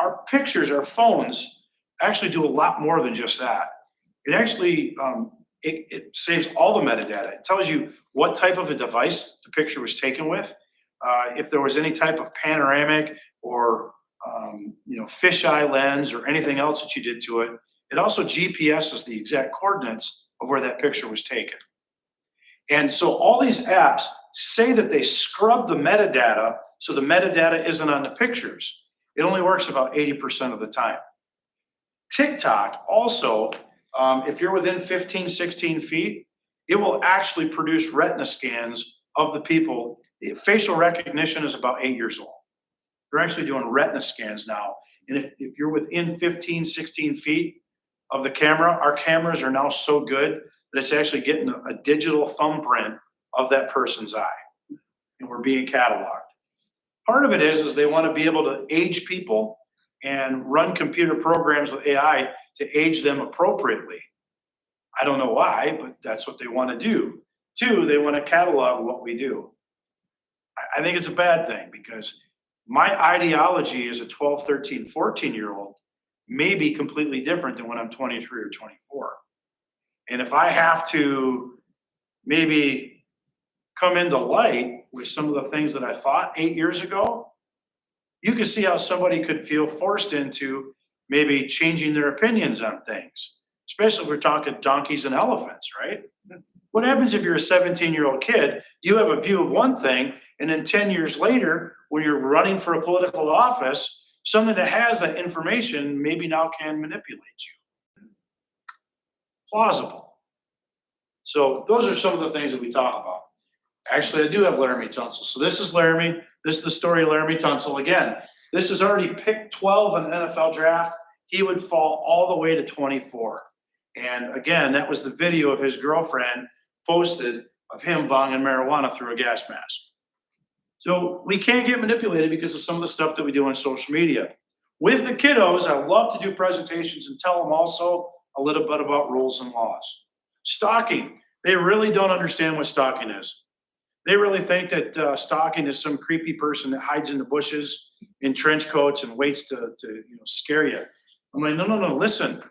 our pictures, our phones actually do a lot more than just that. It actually, it saves all the metadata. It tells you what type of a device the picture was taken with. If there was any type of panoramic or fisheye lens or anything else that you did to it. It also GPSs the exact coordinates of where that picture was taken. And so all these apps say that they scrub the metadata so the metadata isn't on the pictures. It only works about 80% of the time. TikTok also, if you're within 15, 16 feet, it will actually produce retina scans of the people. Facial recognition is about 8 years old. They're actually doing retina scans now. And if you're within 15, 16 feet of the camera, our cameras are now so good that it's actually getting a digital thumbprint of that person's eye. And we're being cataloged. Part of it is they want to be able to age people and run computer programs with AI to age them appropriately. I don't know why, but that's what they want to do. Two, they want to catalog what we do. I think it's a bad thing because my ideology as a 12, 13, 14-year-old may be completely different than when I'm 23 or 24. And if I have to maybe come into light with some of the things that I thought 8 years ago, you can see how somebody could feel forced into maybe changing their opinions on things, especially if we're talking donkeys and elephants, right? What happens if you're a 17-year-old kid, you have a view of one thing, and then 10 years later, when you're running for a political office, someone that has that information maybe now can manipulate you. Plausible. So those are some of the things that we talk about. Actually, I do have Laramie Tunsil. So this is Laramie. This is the story of Laramie Tunsil. Again, this is already picked 12 in the NFL draft. He would fall all the way to 24. And again, that was the video of his girlfriend posted of him bonging marijuana through a gas mask. So we can't get manipulated because of some of the stuff that we do on social media. With the kiddos, I love to do presentations and tell them also a little bit about rules and laws. Stalking, they really don't understand what stalking is. They really think that stalking is some creepy person that hides in the bushes in trench coats and waits to scare you. I'm like, no, listen.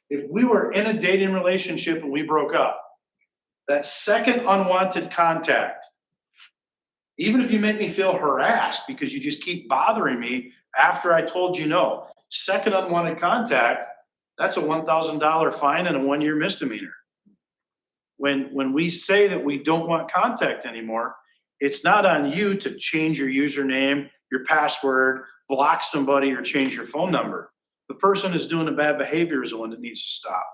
If we were in a dating relationship and we broke up, that second unwanted contact, even if you make me feel harassed because you just keep bothering me after I told you no, second unwanted contact, that's a $1,000 fine and a 1-year misdemeanor. When we say that we don't want contact anymore, it's not on you to change your username, your password, block somebody, or change your phone number. The person is doing the bad behavior is the one that needs to stop.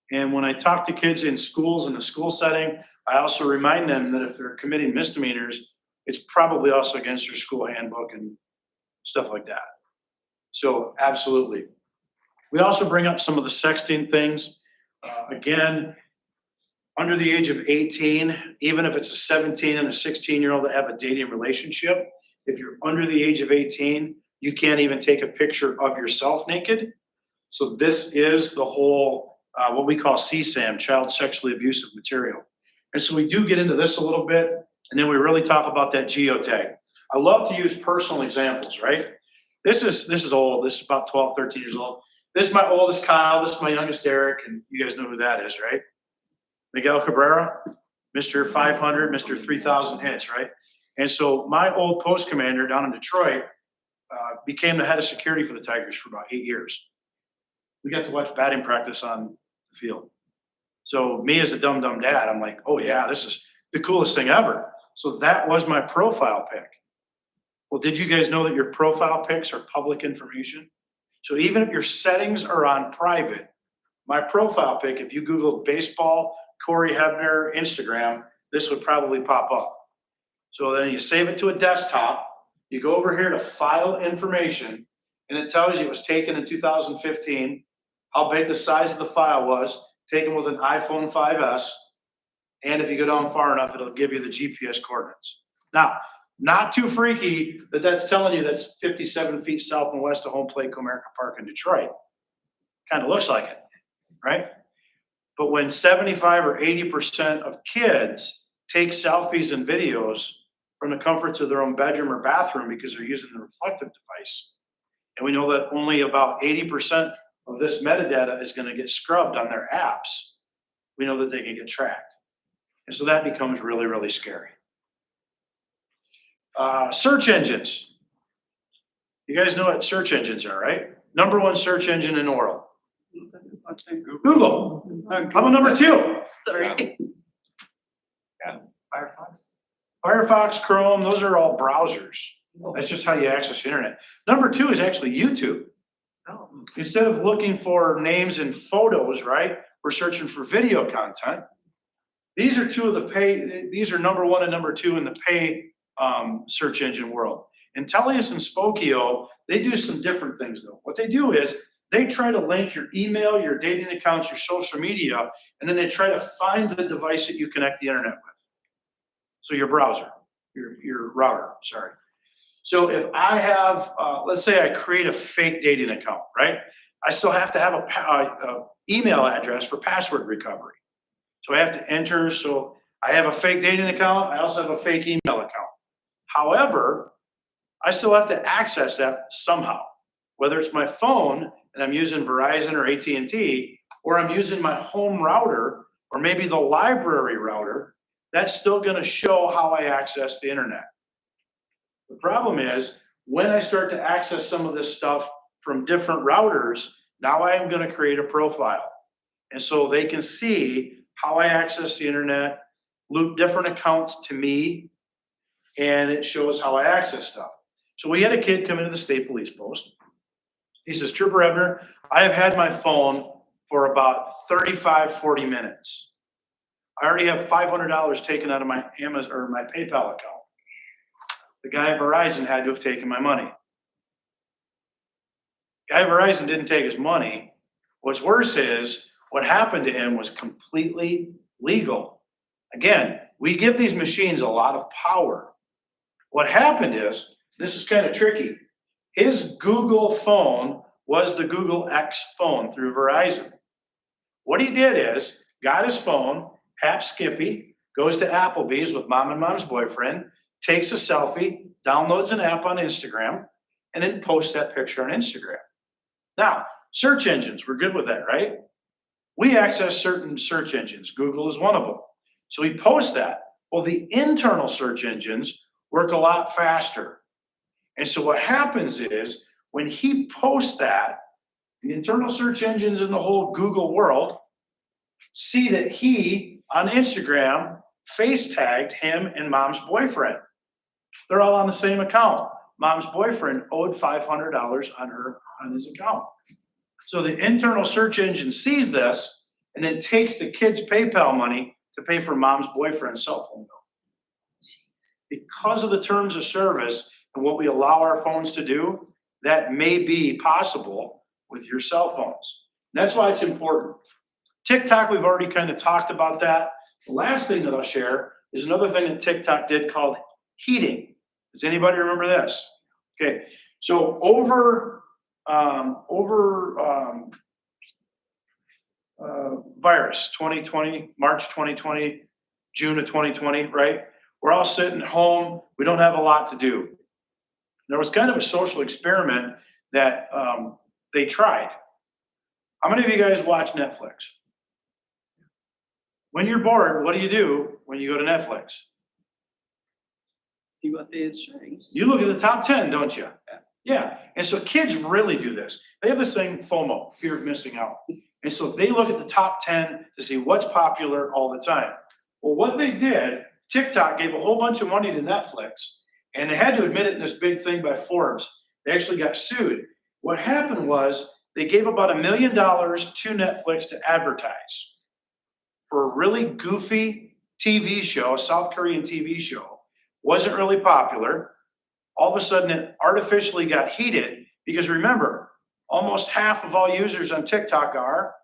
And when I talk to kids in schools, in the school setting, I also remind them that if they're committing misdemeanors, it's probably also against their school handbook and stuff like that. So absolutely. We also bring up some of the sexting things. Again, under the age of 18, even if it's a 17 and a 16-year-old that have a dating relationship, if you're under the age of 18, you can't even take a picture of yourself naked. So this is the whole, what we call CSAM, child sexually abusive material. And so we do get into this a little bit, and then we really talk about that geotag. I love to use personal examples, right? This is old. This is about 12, 13 years old. This is my oldest Kyle. This is my youngest Eric, and you guys know who that is, right? Miguel Cabrera, Mr. 500, Mr. 3,000 hits, right? And so my old post commander down in Detroit became the head of security for the Tigers for about 8 years. We got to watch batting practice on the field. So me as a dumb dad, I'm like, oh yeah, this is the coolest thing ever. So that was my profile pic. Well, did you guys know that your profile pics are public information? So even if your settings are on private, my profile pic, if you Google baseball, Corey Hebner, Instagram, this would probably pop up. So then you save it to a desktop, you go over here to file information, and it tells you it was taken in 2015, how big the size of the file was, taken with an iPhone 5S, and if you go down far enough, it'll give you the GPS coordinates. Now, not too freaky that that's telling you that's 57 feet south and west of home plate, Comerica Park in Detroit. Kind of looks like it, right? But when 75 or 80% of kids take selfies and videos from the comforts of their own bedroom or bathroom because they're using the reflective device, and we know that only about 80% of this metadata is going to get scrubbed on their apps, we know that they can get tracked. And so that becomes really, really scary. Search engines. You guys know what search engines are, right? Number one search engine in the world. Google. How about number two? Sorry. Firefox. Firefox, Chrome, those are all browsers. That's just how you access the internet. Number two is actually YouTube. Instead of looking for names and photos, right, we're searching for video content. These are two of the pay, these are number one and number two in the pay search engine world. Intellius and Spokeo, they do some different things though. What they do is they try to link your email, your dating accounts, your social media, and then they try to find the device that you connect the internet with. So your browser, your router, sorry. So if I have, let's say I create a fake dating account, right? I still have to have a email address for password recovery. So I have to enter, so I have a fake dating account, I also have a fake email account. However, I still have to access that somehow, whether it's my phone and I'm using Verizon or AT&T, or I'm using my home router, or maybe the library router, that's still gonna show how I access the internet. The problem is, when I start to access some of this stuff from different routers, now I am gonna create a profile. And so they can see how I access the internet, loop different accounts to me, and it shows how I access stuff. So we had a kid come into the state police post. He says, Trooper Ebner, I have had my phone for about 35, 40 minutes. I already have $500 taken out of my Amazon or my PayPal account. The guy at Verizon had to have taken my money. Guy at Verizon didn't take his money. What's worse is what happened to him was completely legal. Again, we give these machines a lot of power. What happened is, this is kind of tricky. His Google phone was the Google X phone through Verizon. What he did is, got his phone, Hap Skippy, goes to Applebee's with mom and mom's boyfriend, takes a selfie, downloads an app on Instagram, and then posts that picture on Instagram. Now, search engines, we're good with that, right? We access certain search engines. Google is one of them. So he posts that. Well, the internal search engines work a lot faster. And so what happens is, when he posts that, the internal search engines in the whole Google world see that he, on Instagram, face tagged him and mom's boyfriend. They're all on the same account. Mom's boyfriend owed $500 on his account. So the internal search engine sees this and then takes the kid's PayPal money to pay for mom's boyfriend's cell phone bill. Because of the terms of service and what we allow our phones to do, that may be possible with your cell phones. And that's why it's important. TikTok, we've already kind of talked about that. The last thing that I'll share is another thing that TikTok did called heating. Does anybody remember this? Okay, so over virus 2020, March 2020, June of 2020, right? We're all sitting at home. We don't have a lot to do. There was kind of a social experiment that they tried. How many of you guys watch Netflix? When you're bored, what do you do when you go to Netflix? See what they're showing. You look at the top 10, don't you? Yeah. And so kids really do this. They have this thing, FOMO, fear of missing out. And so they look at the top 10 to see what's popular all the time. Well, what they did, TikTok gave a whole bunch of money to Netflix, and they had to admit it in this big thing by Forbes. They actually got sued. What happened was they gave about $1 million to Netflix to advertise for a really goofy TV show, a South Korean TV show. Wasn't really popular. All of a sudden it artificially got heated because remember, almost half of all users on TikTok are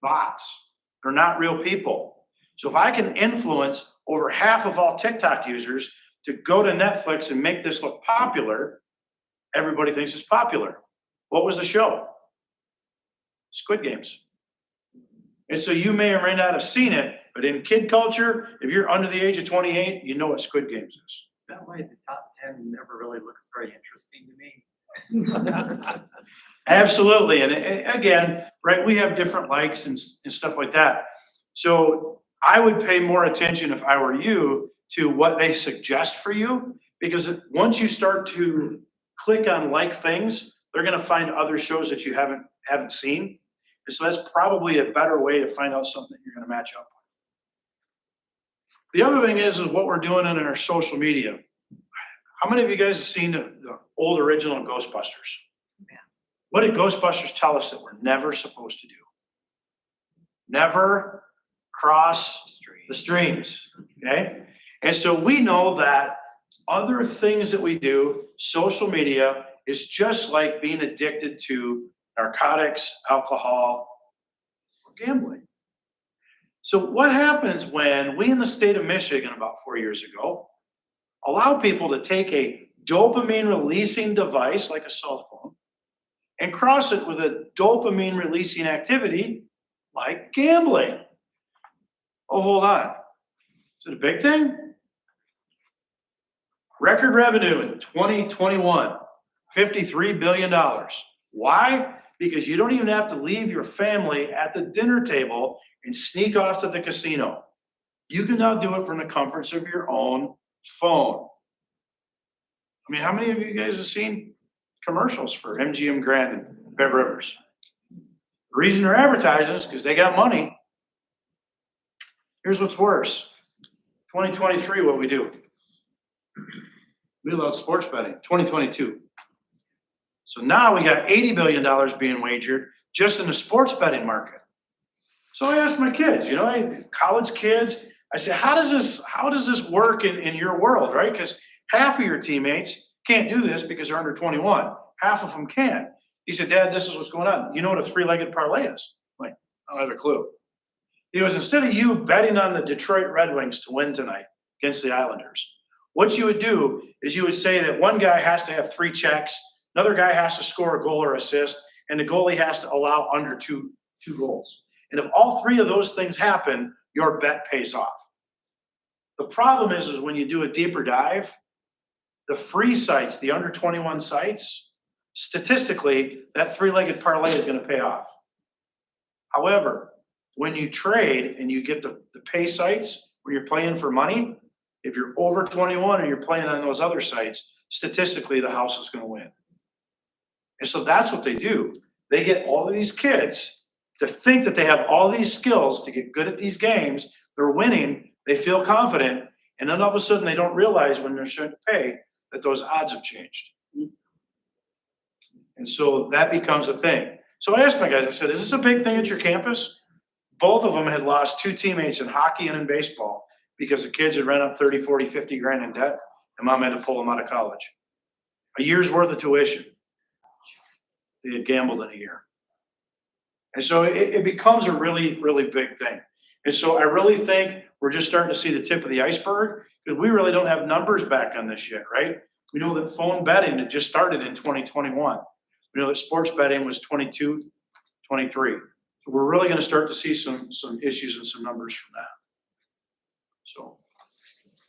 bots. They're not real people. So if I can influence over half of all TikTok users to go to Netflix and make this look popular, everybody thinks it's popular. What was the show? Squid Games. And so you may or may not have seen it, but in kid culture, if you're under the age of 28, you know what Squid Games is. Is that why the top 10 never really looks very interesting to me? Absolutely. And again, right, we have different likes and stuff like that. So I would pay more attention if I were you to what they suggest for you, because once you start to click on like things, they're going to find other shows that you haven't seen. And so that's probably a better way to find out something that you're going to match up with. The other thing is what we're doing on our social media. How many of you guys have seen the old original Ghostbusters? Yeah. What did Ghostbusters tell us that we're never supposed to do? Never cross the streams, okay? And so we know that other things that we do, social media is just like being addicted to narcotics, alcohol, or gambling. So what happens when we in the state of Michigan about 4 years ago allow people to take a dopamine releasing device like a cell phone and cross it with a dopamine releasing activity like gambling? Oh, hold on. Is it a big thing? Record revenue in 2021, $53 billion. Why? Because you don't even have to leave your family at the dinner table and sneak off to the casino. You can now do it from the comforts of your own phone. I mean, how many of you guys have seen commercials for MGM Grand and Bear Rivers? The reason they're advertising is because they got money. Here's what's worse. 2023, what we do? We allowed sports betting, 2022. So now we got $80 billion being wagered just in the sports betting market. So I asked my kids, college kids, I said, how does this work in your world, right? Because half of your teammates can't do this because they're under 21. Half of them can. He said, Dad, this is what's going on. You know what a three-legged parlay is? I'm like, I don't have a clue. He goes, instead of you betting on the Detroit Red Wings to win tonight against the Islanders, what you would do is you would say that one guy has to have 3 checks, another guy has to score a goal or assist, and the goalie has to allow under two goals. And if all 3 of those things happen, your bet pays off. The problem is when you do a deeper dive, the free sites, the under 21 sites, statistically, that three-legged parlay is going to pay off. However, when you trade and you get the pay sites where you're playing for money, if you're over 21 and you're playing on those other sites, statistically, the house is going to win. And so that's what they do. They get all of these kids to think that they have all these skills to get good at these games. They're winning. They feel confident. And then all of a sudden, they don't realize when they're starting to pay that those odds have changed. And so that becomes a thing. So I asked my guys, I said, is this a big thing at your campus? Both of them had lost 2 teammates in hockey and in baseball because the kids had ran up 30, 40, 50 grand in debt, and mom had to pull them out of college. A year's worth of tuition. They had gambled in a year. And so it becomes a really, really big thing. And so I really think we're just starting to see the tip of the iceberg because we really don't have numbers back on this yet, right? We know that phone betting had just started in 2021. We know that sports betting was 22, 23. So we're really going to start to see some issues and some numbers from that. So,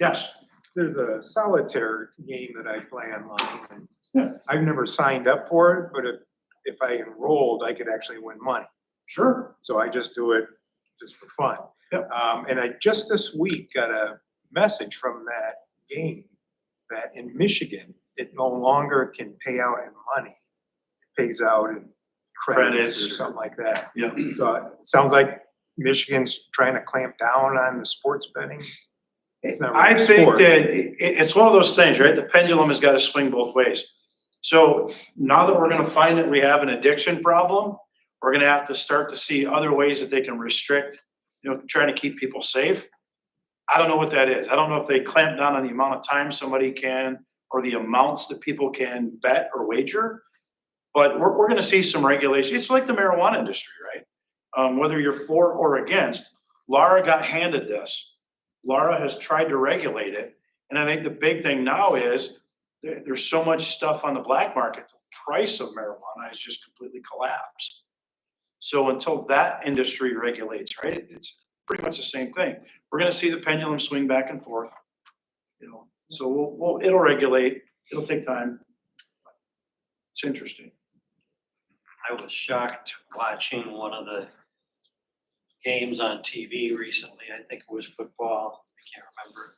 yes. There's a solitaire game that I play online. And Yeah. I've never signed up for it, but if I enrolled, I could actually win money. Sure. So I just do it just for fun. Yep. And I just this week got a message from that game that in Michigan, it no longer can pay out in money. It pays out in credits or something like that. Yeah. So it sounds like Michigan's trying to clamp down on the sports betting. It's not really I a think sport. that it's one of those things, right? The pendulum has got to swing both ways. So now that we're going to find that we have an addiction problem, we're going to have to start to see other ways that they can restrict, trying to keep people safe. I don't know what that is. I don't know if they clamp down on the amount of time somebody can, or the amounts that people can bet or wager. But we're going to see some regulation. It's like the marijuana industry, right? Whether you're for or against, Laura got handed this. Laura has tried to regulate it. And I think the big thing now is there's so much stuff on the black market, the price of marijuana has just completely collapsed. So until that industry regulates, right, it's pretty much the same thing. We're going to see the pendulum swing back and forth. So it'll regulate. It'll take time. It's interesting. I was shocked watching one of the games on TV recently. I think it was football. I can't remember.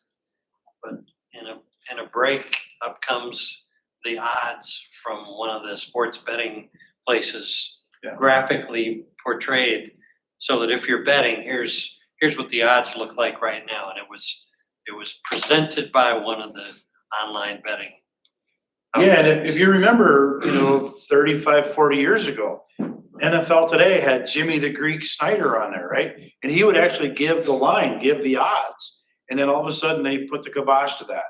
But in a break, up comes the odds from one of the sports betting places, Yeah. graphically portrayed, so that if you're betting, here's what the odds look like right now. And it was presented by one of the online betting. Yeah, and if you remember, 35, 40 years ago, NFL Today had Jimmy the Greek Snyder on there, right? And he would actually give the odds. And then all of a sudden they put the kibosh to that.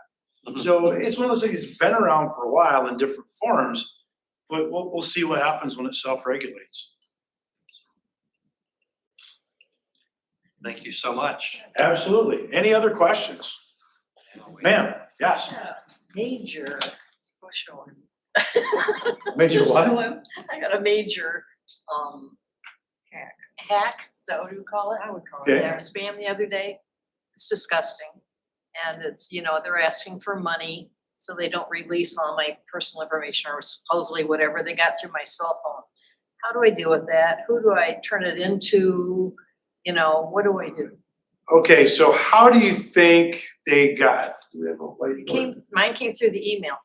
Mhm. So it's one of those things that's been around for a while in different forms, but we'll see what happens when it self-regulates. Thank you so much. Absolutely. Any other questions? Ma'am, yes. Major, oh, sure. Major what? I got a major, hack, is that what you call it? I would call Okay. it, or spam the other day. It's disgusting. And it's, they're asking for money, so they don't release all my personal information or supposedly whatever they got through my cell phone. How do I deal with that? Who do I turn it into? What do I do? Okay, so how do you think they got? Do we have a whiteboard? Mine came through the email,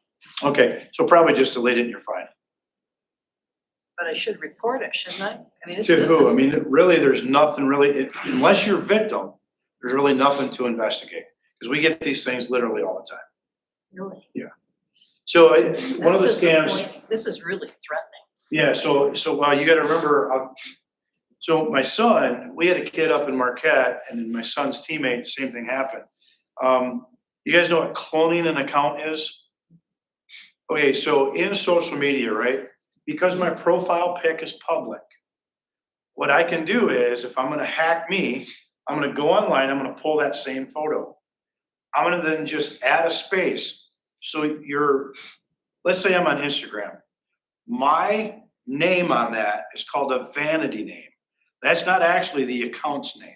Okay, so probably just delete it and you're fine. but I should report it, shouldn't I? I mean, To who? I mean, really, there's nothing really, unless you're a victim, there's really nothing to investigate. Because we get these things literally all the time. Really? So one of the That's scams, disappointing. This is really threatening. yeah, so you gotta remember, so my son, we had a kid up in Marquette, and then my son's teammate, same thing happened. You guys know what cloning an account is? Okay, so in social media, right, because my profile pic is public, what I can do is, if I'm gonna hack me, I'm gonna go online, I'm gonna pull that same photo. I'm gonna then just add a space. So let's say I'm on Instagram. My name on that is called a vanity name. That's not actually the account's name.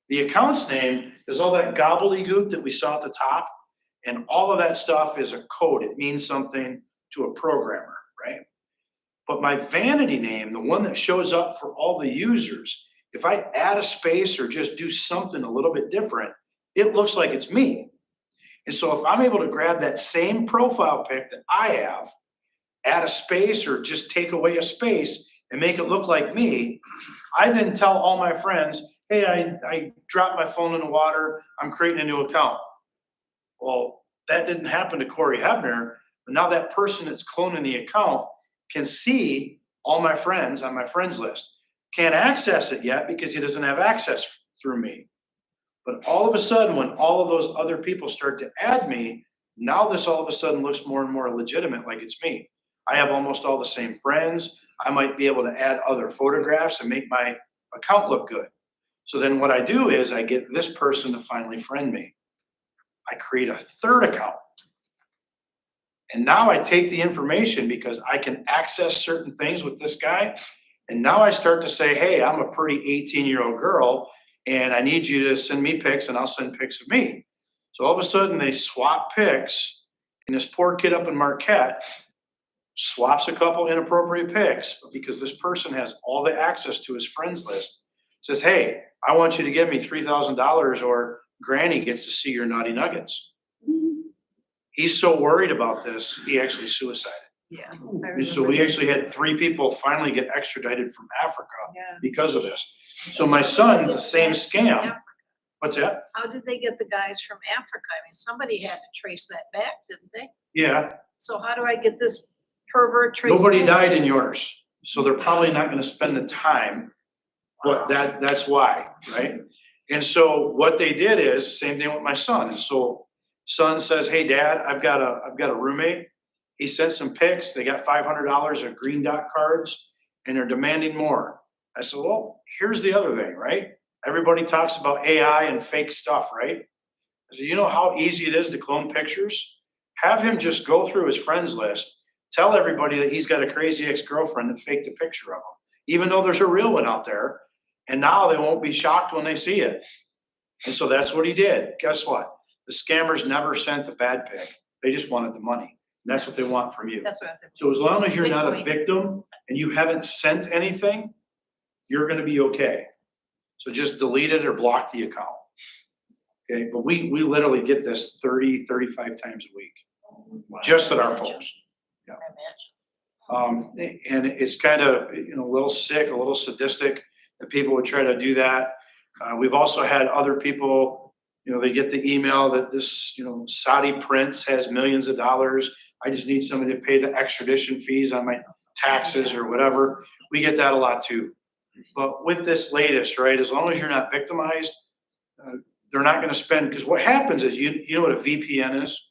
The account's name is all that gobbledygook that we saw at the top, and all of that stuff is a code. It means something to a programmer, right? But my vanity name, the one that shows up for all the users, if I add a space or just do something a little bit different, it looks like it's me. And so if I'm able to grab that same profile pic that I have, add a space or just take away a space and make it look like me, I then tell all my friends, hey, I dropped my phone in the water, I'm creating a new account. Well, that didn't happen to Corey Hebner, but now that person that's cloning the account can see all my friends on my friends list. Can't access it yet because he doesn't have access through me. But all of a sudden, when all of those other people start to add me, now this all of a sudden looks more and more legitimate, like it's me. I have almost all the same friends. I might be able to add other photographs and make my account look good. So then what I do is I get this person to finally friend me. I create a third account. And now I take the information because I can access certain things with this guy. And now I start to say, hey, I'm a pretty 18-year-old girl, and I need you to send me pics and I'll send pics of me. So all of a sudden they swap pics, and this poor kid up in Marquette swaps a couple inappropriate pics, but because this person has all the access to his friends list, says, hey, I want you to give me $3,000 or Granny gets to see your naughty nuggets. He's so worried about this, he actually suicided. Yes. And so we actually had 3 people finally get extradited from Africa because of this. So my son's the same scam. What's that? How did they get the guys from Africa? I mean, somebody had to trace that back, didn't they? Yeah, So how do I get this pervert traced nobody back? died in yours, so they're probably not gonna spend the time. But that's why, right? And so what they did is, same thing with my son. And so son says, hey, Dad, I've got a roommate. He sent some pics. They got $500 of green dot cards and they're demanding more. I said, well, here's the other thing, right? Everybody talks about AI and fake stuff, right? I said, you know how easy it is to clone pictures? Have him just go through his friends list, tell everybody that he's got a crazy ex-girlfriend that faked a picture of him, even though there's a real one out there. And now they won't be shocked when they see it. And so that's what he did. Guess what? The scammers never sent the bad pic. They just wanted the money. And that's what they want from you. That's what I think. So as long as you're not a Bitcoin. victim and you haven't sent anything, you're gonna be okay. So just delete it or block the account. Okay, but we literally get this 30, 35 times a week, just at our post. I imagine. And it's kind of, a little sick, a little sadistic that people would try to do that. We've also had other people, they get the email that this, Saudi prince has millions of dollars. I just need somebody to pay the extradition fees on my taxes or whatever. We get that a lot too. But with this latest, right, as long as you're not victimized, they're not going to spend, because what happens is, you know what a VPN is?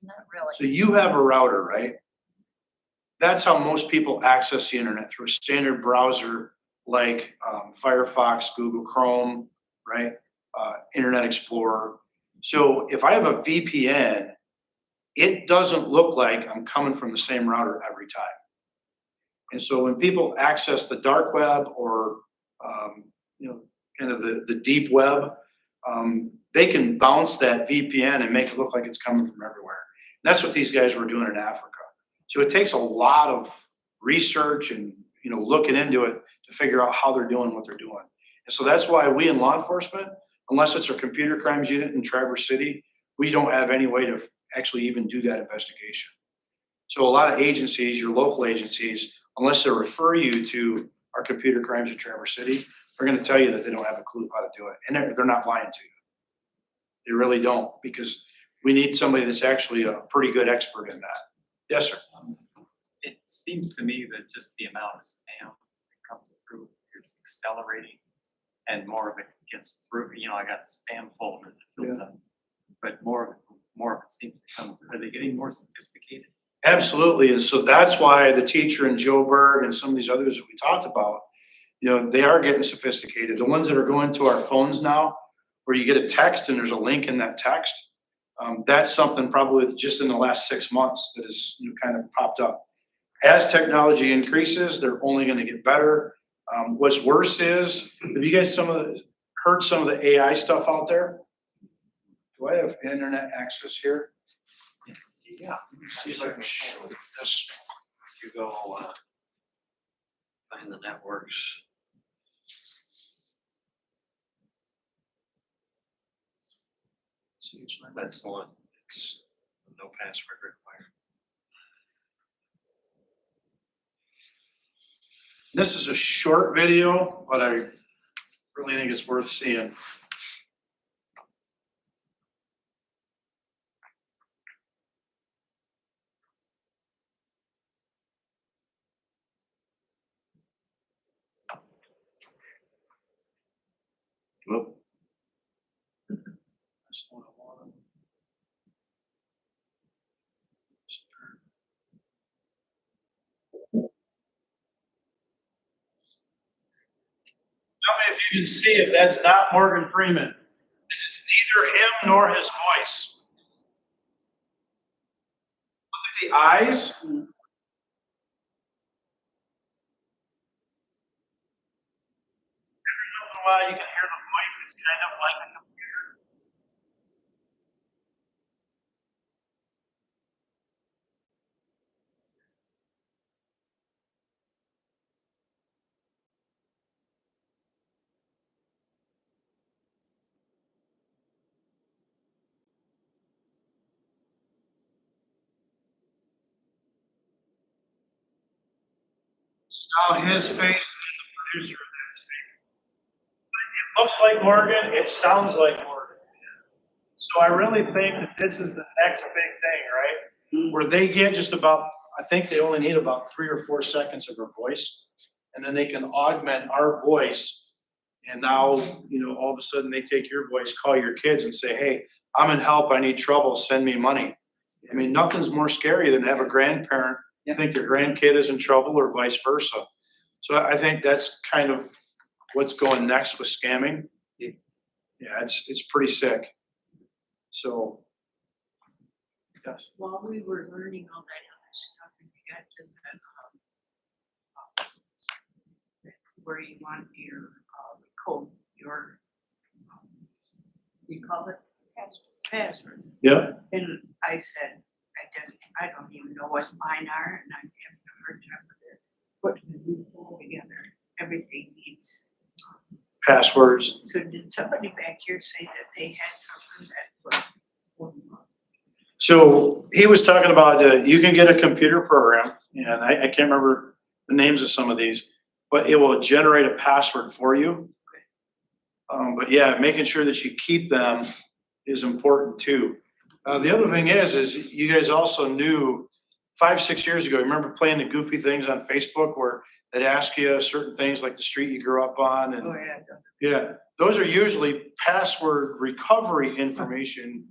Not really. So you have a router, right? that's how most people access the internet, through a standard browser like Firefox, Google Chrome, right? Internet Explorer. So if I have a VPN, it doesn't look like I'm coming from the same router every time. And so when people access the dark web or, kind of the deep web, they can bounce that VPN and make it look like it's coming from everywhere. And that's what these guys were doing in Africa. So it takes a lot of research and, looking into it to figure out how they're doing what they're doing. And so that's why we in law enforcement, unless it's our computer crimes unit in Traverse City, we don't have any way to actually even do that investigation. So a lot of agencies, your local agencies, unless they refer you to our computer crimes in Traverse City, are gonna tell you that they don't have a clue how to do it. And they're not lying to you. They really don't, because we need somebody that's actually a pretty good expert in that. Yes, sir. It seems to me that just the amount of spam that comes through is accelerating and more of it gets through. I got a spam folder that fills up, but more of it seems to come. Are they getting more sophisticated? Absolutely. And so that's why the teacher in Joburg and some of these others that we talked about, they are getting sophisticated. The ones that are going to our phones now, where you get a text and there's a link in that text, that's something probably just in the last 6 months that has kind of popped up. As technology increases, they're only going to get better. What's worse is, have you guys heard some of the AI stuff out there? Do I have internet access here? Yeah. See if I can show this. If you go, find the networks. That's the one. It's no password required. This is a short video, but I really think it's worth seeing. Well, That's what I wanted. Tell me if you can see if that's not Morgan Freeman. This is neither him nor his voice. Look at the eyes. Every once in a while you can hear the voice. It's kind of like a computer. Now his face and the producer of that's fake. It looks like Morgan, it sounds like Morgan. So I really think that this is the next big thing, right? Where they get just about, I think they only need about 3 or 4 seconds of her voice. And then they can augment our voice. And now, all of a sudden they take your voice, call your kids and say, hey, I'm in help, I need trouble, send me money. I mean, nothing's more scary than to have a grandparent think their grandkid is in trouble or vice versa. So I think that's kind of what's going next with scamming. Yeah, it's pretty sick. So, yes. While we were learning all that other stuff and we got to the, where you want your, code, your, you call it passwords. Yeah. And I said, I don't even know what mine are, and I'm having a hard time with it. Putting the new phone together, everything needs. Passwords. So did somebody back here say that they had something that was? So he was talking about, you can get a computer program, and I can't remember the names of some of these, but it will generate a password for you. But yeah, making sure that you keep them is important too. The other thing is you guys also knew 5-6 years ago, remember playing the goofy things on Facebook where they'd ask you certain things like the street you grew up on and Oh, yeah. yeah, those are usually password recovery information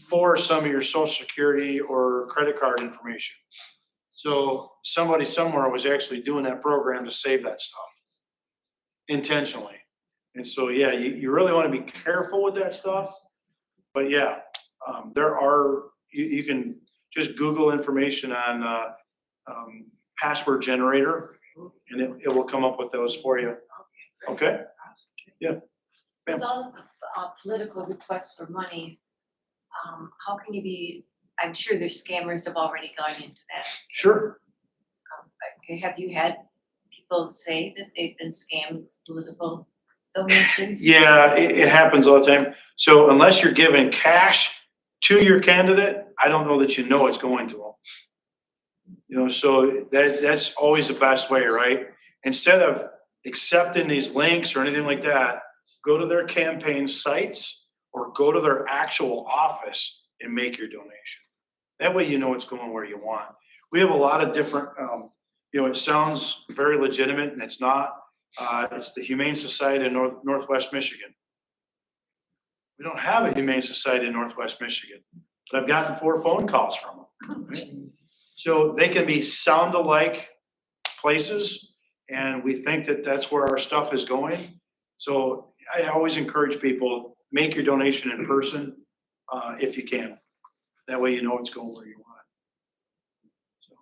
for some of your social security or credit card information. So somebody somewhere was actually doing that program to save that stuff intentionally. And so, yeah, you really want to be careful with that stuff. But yeah, you can just Google information on password generator and it will come up with those for you. Okay? Yeah. With all the political requests for money, how can you be, I'm sure there's scammers have already gone into that. Sure. Have you had people say that they've been scammed with political donations? Yeah, it happens all the time. So unless you're giving cash to your candidate, I don't know that you know it's going to them. You know, so that's always the best way, right? Instead of accepting these links or anything like that, go to their campaign sites or go to their actual office and make your donation. That way you know it's going where you want. We have a lot of different, it sounds very legitimate and it's not. It's the Humane Society in Northwest Michigan. We don't have a Humane Society in Northwest Michigan, but I've gotten 4 phone calls from them. Right? So they can be sound alike places, and we think that that's where our stuff is going. So I always encourage people, make your donation in person if you can. That way you know it's going where you want it. So,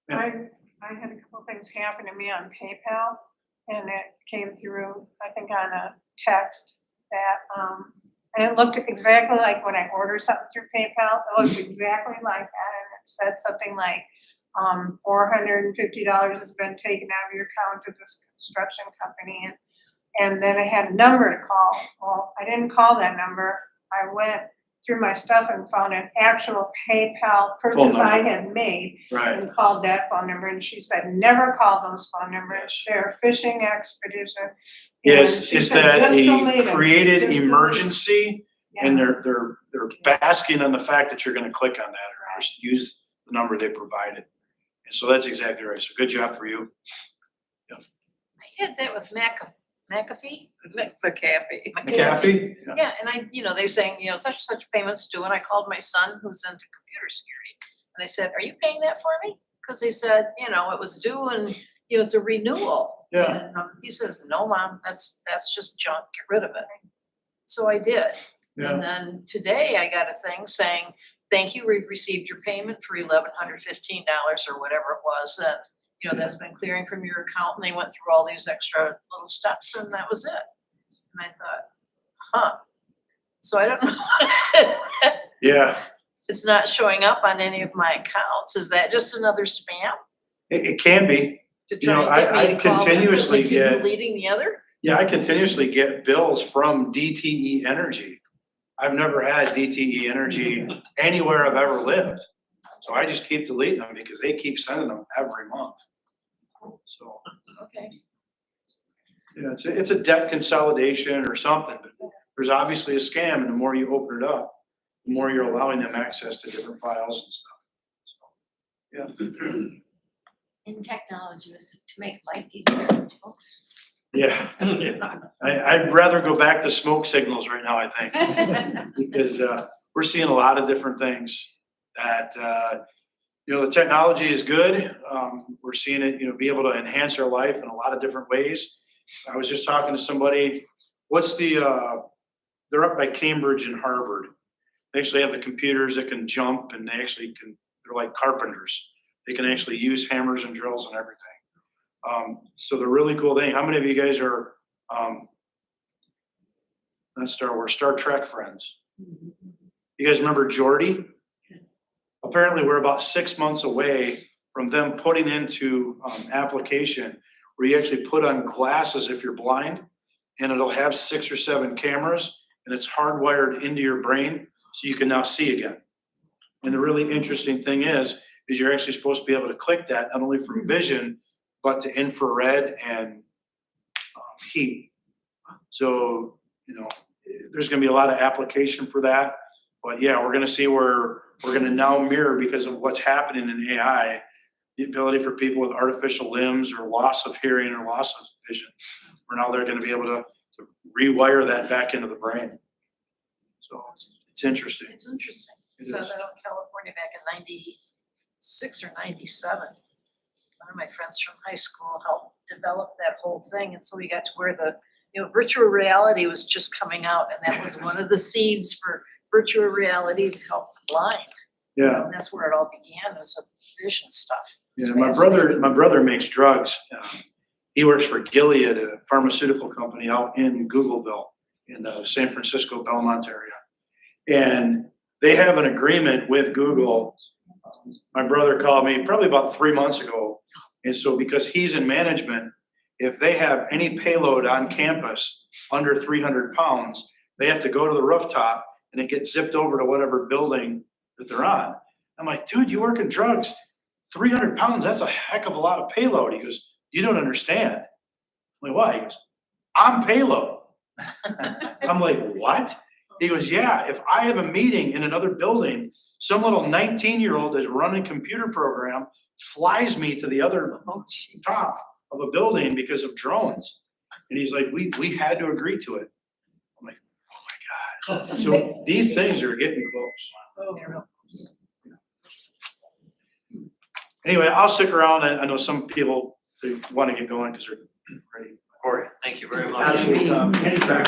yeah. I had a couple things happen to me on PayPal, and it came through, I think on a text that, and it looked exactly like when I ordered something through PayPal, it looked exactly like that, and it said something like, $450 has been taken out of your account to this construction company, and then I had a number to call. Well, I didn't call that number. I went through my stuff and found an actual PayPal purchase I had made Right. and called that phone number, and she said, never call those phone numbers. Yes. They're a phishing expedition. Yes, And she is said, that "Just a delete 'em. created Just delete 'em." emergency? And Yeah. they're basking on the fact that you're gonna click on that or use the number they provided. And so that's exactly right. So good job for you. I had that with McAfee. McAfee. McAfee? Yeah. Yeah, and they're saying, such and such payments due, and I called my son who's into computer security. And I said, are you paying that for me? Because they said, it was due and, it's a renewal. Yeah. And he says, no, Mom, that's just junk, get rid of it. So I did. Yeah. And then today I got a thing saying, thank you, we've received your payment for $1,115 or whatever it was. And, that's been clearing from your account. And they went through all these extra little steps and that was it. And I thought, so I don't know. Yeah, It's not showing up on any of my accounts. Is that just another spam it can be. to You know, try and get I me to call them, but continuously they keep get- deleting the other? Yeah, I continuously get bills from DTE Energy. I've never had DTE Energy anywhere I've ever lived. So I just keep deleting them because they keep sending them every month. So, Okay. it's a debt consolidation or something, but there's obviously a scam, and the more you open it up, the more you're allowing them access to different files and stuff. So, yeah. In technology was to make life easier for folks. Yeah. I'd rather go back to smoke signals right now, I think, because we're seeing a lot of different things that, the technology is good. We're seeing it, be able to enhance our life in a lot of different ways. I was just talking to somebody, they're up by Cambridge and Harvard. They actually have the computers that can jump, and they're like carpenters. They can actually use hammers and drills and everything. So the really cool thing, how many of you guys are, not Star Wars, Star Trek friends? You guys remember Geordi? Apparently we're about 6 months away from them putting into application where you actually put on glasses if you're blind, and it'll have 6 or 7 cameras, and it's hardwired into your brain so you can now see again. And the really interesting thing is you're actually supposed to be able to click that not only from vision, but to infrared and heat. So, there's gonna be a lot of application for that. But yeah, we're gonna see where we're gonna now mirror, because of what's happening in AI, the ability for people with artificial limbs or loss of hearing or loss of vision. Where now they're gonna be able to rewire that back into the brain. So it's interesting. It's interesting. It So is. that in California back in 96 or 97. One of my friends from high school helped develop that whole thing, and so we got to where the, virtual reality was just coming out, and that was one of the seeds for virtual reality to help the blind. Yeah. And that's where it all began, was with vision stuff. It's Yeah, my brother makes drugs. He works for Gilead, a pharmaceutical company out in Googleville in the San Francisco Belmont area. And they have an agreement with Google. My brother called me probably about 3 months ago. And so because he's in management, if they have any payload on campus under 300 pounds, they have to go to the rooftop and it gets zipped over to whatever building that they're on. I'm like, dude, you work in drugs. 300 pounds, that's a heck of a lot of payload. He goes, you don't understand. I'm like, why? He goes, I'm payload. I'm like, what? He goes, yeah, if I have a meeting in another building, some little 19-year-old that's running a computer program flies me to the other top of a building because of drones. And he's like, we had to agree to it. I'm like, oh my God. So these things are getting close. They're real close. Anyway, I'll stick around. I know some people, they want to get going because they're ready. Corey, thank you very much. Absolutely. Anytime.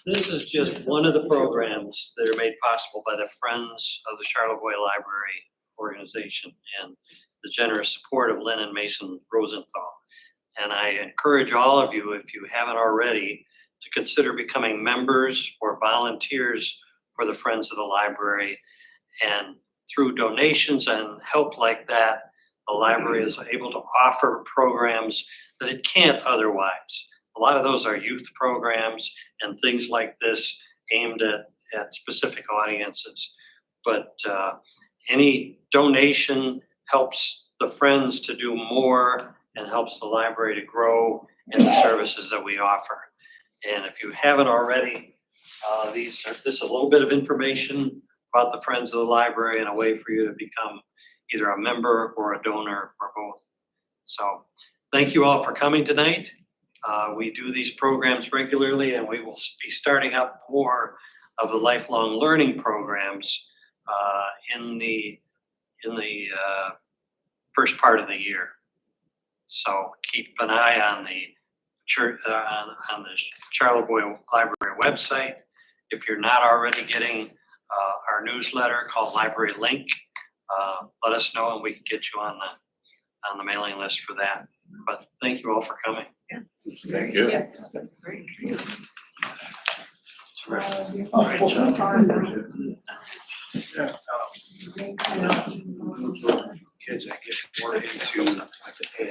This is just one of the programs that are made possible by the Friends of the Charlevoix Library organization and the generous support of Lynn and Mason Rosenthal. And I encourage all of you, if you haven't already, to consider becoming members or volunteers for the Friends of the Library. And through donations and help like that, the library is able to offer programs that it can't otherwise. A lot of those are youth programs and things like this aimed at specific audiences. But any donation helps the Friends to do more and helps the library to grow in the services that we offer. And if you haven't already, this is a little bit of information about the Friends of the Library and a way for you to become either a member or a donor or both. So thank you all for coming tonight. We do these programs regularly, and we will be starting up more of the lifelong learning programs in the first part of the year. So keep an eye on the church on the Charlevoix Library website. If you're not already getting our newsletter called Library Link, let us know and we can get you on the mailing list for that. But thank you all for coming. Thank you. Great job. Yeah. Kids that get more into like the AI